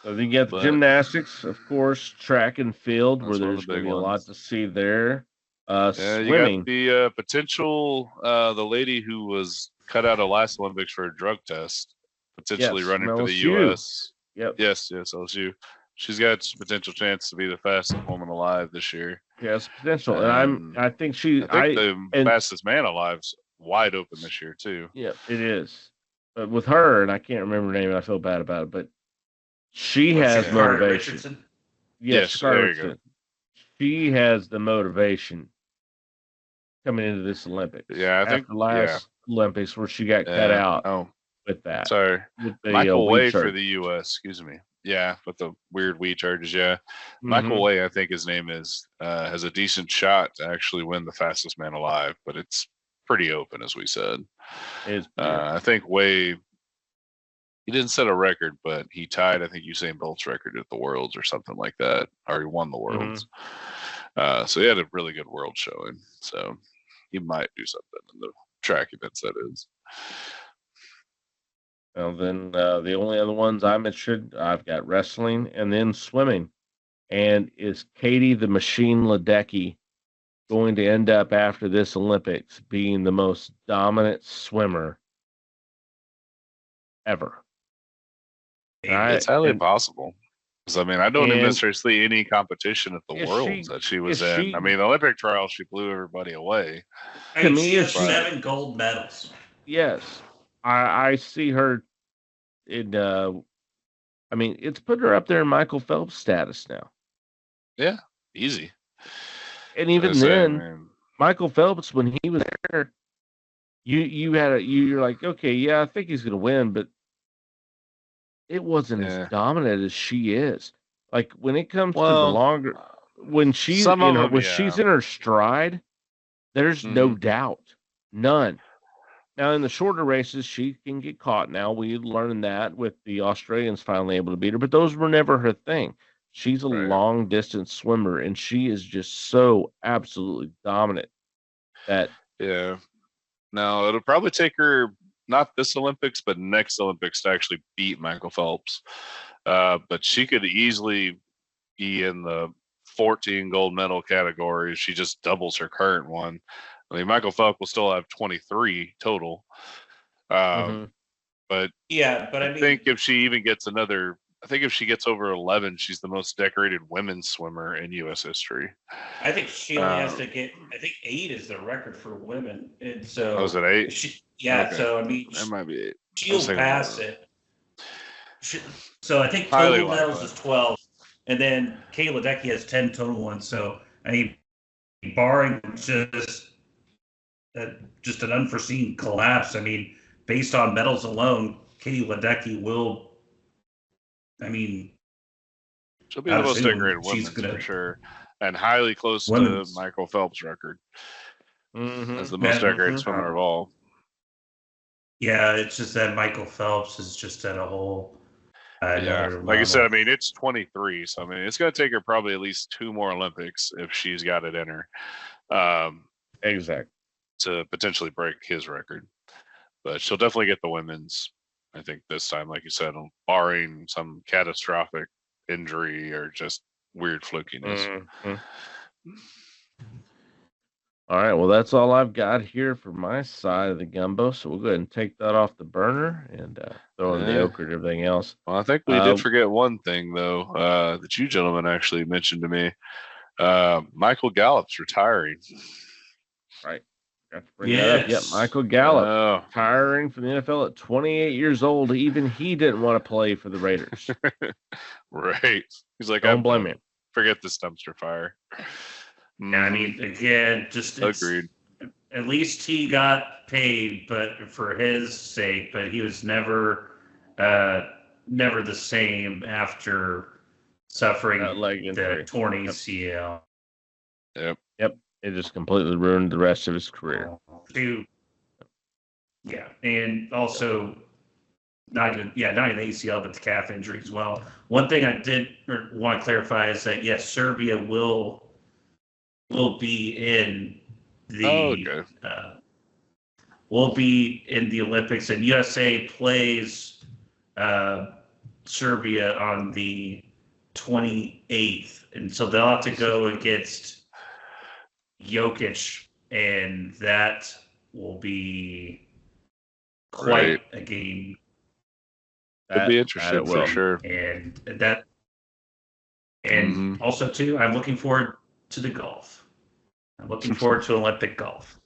[SPEAKER 1] So then you get the
[SPEAKER 2] But-
[SPEAKER 1] gymnastics, of course, track and field, where
[SPEAKER 2] That's one of
[SPEAKER 1] there's
[SPEAKER 2] the
[SPEAKER 1] going to
[SPEAKER 2] big
[SPEAKER 1] be a lot
[SPEAKER 2] ones.
[SPEAKER 1] to see there.
[SPEAKER 2] Yeah,
[SPEAKER 1] Swimming.
[SPEAKER 2] you got the potential, the lady who was cut out of last Olympics for a drug test, potentially
[SPEAKER 1] Yes,
[SPEAKER 2] running for the
[SPEAKER 1] LSU.
[SPEAKER 2] U.S.
[SPEAKER 1] Yep.
[SPEAKER 2] Yes, LSU. She's got some potential chance to be the fastest woman alive this year.
[SPEAKER 1] Yes, potential. And I think
[SPEAKER 2] I think the fastest man alive's wide open this year too.
[SPEAKER 1] Yeah, it is. But with her, and I can't remember her name, I feel bad about it, but she has
[SPEAKER 3] Carter
[SPEAKER 1] motivation.
[SPEAKER 3] Richardson?
[SPEAKER 1] Yes,
[SPEAKER 2] Yes, there you go.
[SPEAKER 1] Richardson. She has the motivation coming into this Olympics.
[SPEAKER 2] Yeah, I think
[SPEAKER 1] after last Olympics where she got cut out
[SPEAKER 2] Oh,
[SPEAKER 1] with that.
[SPEAKER 2] sorry.
[SPEAKER 1] With the,
[SPEAKER 2] Michael
[SPEAKER 1] weed
[SPEAKER 2] Way for
[SPEAKER 1] charge.
[SPEAKER 2] the U.S. Excuse me. Yeah, with the weird weed charges. Yeah,
[SPEAKER 1] Mhm.
[SPEAKER 2] Michael Way, I think his name is, has a decent shot to actually win the fastest man alive, but it's pretty open, as we said.
[SPEAKER 1] Is
[SPEAKER 2] I think Way, he didn't set a record, but he tied, I think, Usain Bolt's record at the Worlds or something like that, or he won the Worlds. So he had a really good world showing. So he might do something in the track events, that is.
[SPEAKER 1] Well, then the only other ones I'm interested, I've got wrestling and then swimming. And is Katie the Machine Ledecky going to end up after this Olympics being the most dominant swimmer ever?
[SPEAKER 2] It's highly possible. 'Cause, I mean, I don't
[SPEAKER 1] And-
[SPEAKER 2] necessarily see any competition at the
[SPEAKER 1] Is
[SPEAKER 2] Worlds
[SPEAKER 1] she-
[SPEAKER 2] that she was
[SPEAKER 1] is
[SPEAKER 2] in.
[SPEAKER 1] she-
[SPEAKER 2] I mean, the Olympic trials, she blew everybody away.
[SPEAKER 3] I mean,
[SPEAKER 1] To me,
[SPEAKER 3] she has
[SPEAKER 1] it's-
[SPEAKER 3] 7 gold medals.
[SPEAKER 1] Yes, I see her in. I mean, it's put her up there in Michael Phelps status now.
[SPEAKER 2] Easy.
[SPEAKER 1] And even
[SPEAKER 2] I say,
[SPEAKER 1] then,
[SPEAKER 2] man,
[SPEAKER 1] Michael Phelps, when he was there, you're like, okay, yeah, I think he's gonna win, but it wasn't
[SPEAKER 2] Yeah.
[SPEAKER 1] as dominant as she is. Like when it comes to the
[SPEAKER 2] Well,
[SPEAKER 1] longer, when she's
[SPEAKER 2] some
[SPEAKER 1] in
[SPEAKER 2] of
[SPEAKER 1] her,
[SPEAKER 2] them,
[SPEAKER 1] when
[SPEAKER 2] yeah.
[SPEAKER 1] she's in her stride, there's no doubt, none. Now in the shorter races, she can get caught. Now we learned that with the Australians finally able to beat her, but those were never her thing. She's a
[SPEAKER 2] Right.
[SPEAKER 1] long distance swimmer, and she is just so absolutely dominant that
[SPEAKER 2] yeah. No, it'll probably take her not this Olympics, but next Olympics to actually beat Michael Phelps. But she could easily be in the 14 gold medal category if she just doubles her current one. I mean, Michael Phelps will still have 23 total. But
[SPEAKER 3] Yeah, but
[SPEAKER 2] I think if she even gets another, I think if she gets over 11, she's the most decorated women's swimmer in U.S. history.
[SPEAKER 3] I think she only has to get. I think 8 is the record for women, and so
[SPEAKER 2] Oh, is it 8? Okay.
[SPEAKER 3] So I mean,
[SPEAKER 2] That might be 8.
[SPEAKER 3] she'll
[SPEAKER 2] thinking
[SPEAKER 3] pass
[SPEAKER 2] about
[SPEAKER 3] it. So I think
[SPEAKER 2] Highly
[SPEAKER 3] total medals
[SPEAKER 2] likely.
[SPEAKER 3] is 12, and then Kayla Ledecky has 10 total ones. So I mean, barring just an unforeseen collapse, I mean, based on medals alone, Katie Ledecky will. I mean,
[SPEAKER 2] She'll be the
[SPEAKER 3] I'd
[SPEAKER 2] most
[SPEAKER 3] assume
[SPEAKER 2] decorated
[SPEAKER 3] she's
[SPEAKER 2] women's
[SPEAKER 3] gonna-
[SPEAKER 2] for sure, and highly close
[SPEAKER 3] Women's.
[SPEAKER 2] to Michael Phelps' record
[SPEAKER 1] Mhm.
[SPEAKER 2] as the most
[SPEAKER 3] Yeah,
[SPEAKER 2] decorated
[SPEAKER 3] mhm.
[SPEAKER 2] swimmer of all.
[SPEAKER 3] yeah, it's just that Michael Phelps is just at a whole.
[SPEAKER 2] Yeah,
[SPEAKER 3] another
[SPEAKER 2] like I said, I
[SPEAKER 3] level.
[SPEAKER 2] mean, it's 23, so I mean, it's going to take her probably at least 2 more Olympics if she's got it in her,
[SPEAKER 1] Exactly.
[SPEAKER 2] to potentially break his record. But she'll definitely get the women's. I think this time, like you said, barring some catastrophic injury or just weird flukiness.
[SPEAKER 1] Mhm. All right, well, that's all I've got here for my side of the gumbo. So we'll go ahead and take that off the burner and throw in the
[SPEAKER 2] Yeah.
[SPEAKER 1] okra and everything else.
[SPEAKER 2] Well, I think we did forget one thing, though, that you gentlemen actually mentioned to me. Michael Gallup's retiring.
[SPEAKER 1] Right. Got to bring that up. Yep,
[SPEAKER 5] Yes.
[SPEAKER 1] Michael Gallup
[SPEAKER 2] Oh,
[SPEAKER 1] retiring from the NFL at 28 years old. Even he didn't want to play for the Raiders.
[SPEAKER 2] right. He's like,
[SPEAKER 1] Don't
[SPEAKER 2] I'm
[SPEAKER 1] blame
[SPEAKER 2] done.
[SPEAKER 1] him.
[SPEAKER 2] Forget this dumpster fire.
[SPEAKER 3] Yeah, I mean, again, just it's,
[SPEAKER 2] Agreed.
[SPEAKER 3] at least he got paid, but for his sake, but he was never the same after suffering
[SPEAKER 1] That leg
[SPEAKER 3] the
[SPEAKER 1] injury.
[SPEAKER 3] torn ACL.
[SPEAKER 2] Yep.
[SPEAKER 1] It just completely ruined the rest of his career.
[SPEAKER 3] Yeah, and also not even the ACL, but the calf injury as well. One thing I did want to clarify is that yes, Serbia will be in the will be in the Olympics, and USA plays Serbia on the 28th, and so they'll have to go against Jokic, and that will be quite a game.
[SPEAKER 2] It'd be interesting for sure.
[SPEAKER 3] And that, and also too, I'm looking forward to the golf. I'm looking forward to Olympic golf.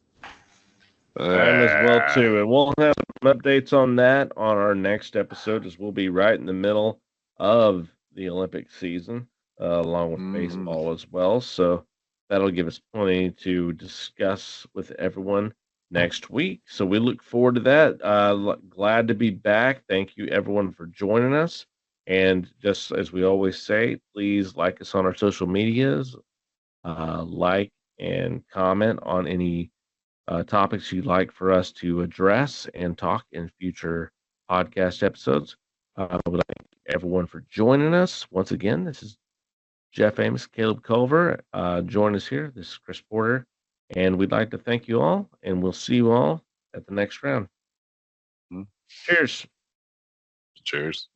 [SPEAKER 1] I'm as well too, and we'll have some updates on that on our next episode, as we'll be right in the middle of the Olympic season, along with baseball as well. So that'll give us plenty to discuss with everyone next week. So we look forward to that. Glad to be back. Thank you everyone for joining us. And just as we always say, please like us on our social medias, like and comment on any topics you'd like for us to address and talk in future podcast episodes. I would like to thank everyone for joining us. Once again, this is Jeff Amos, Caleb Culver. Join us here. This is Chris Porter. And we'd like to thank you all, and we'll see you all at the next round. Cheers.
[SPEAKER 2] Cheers.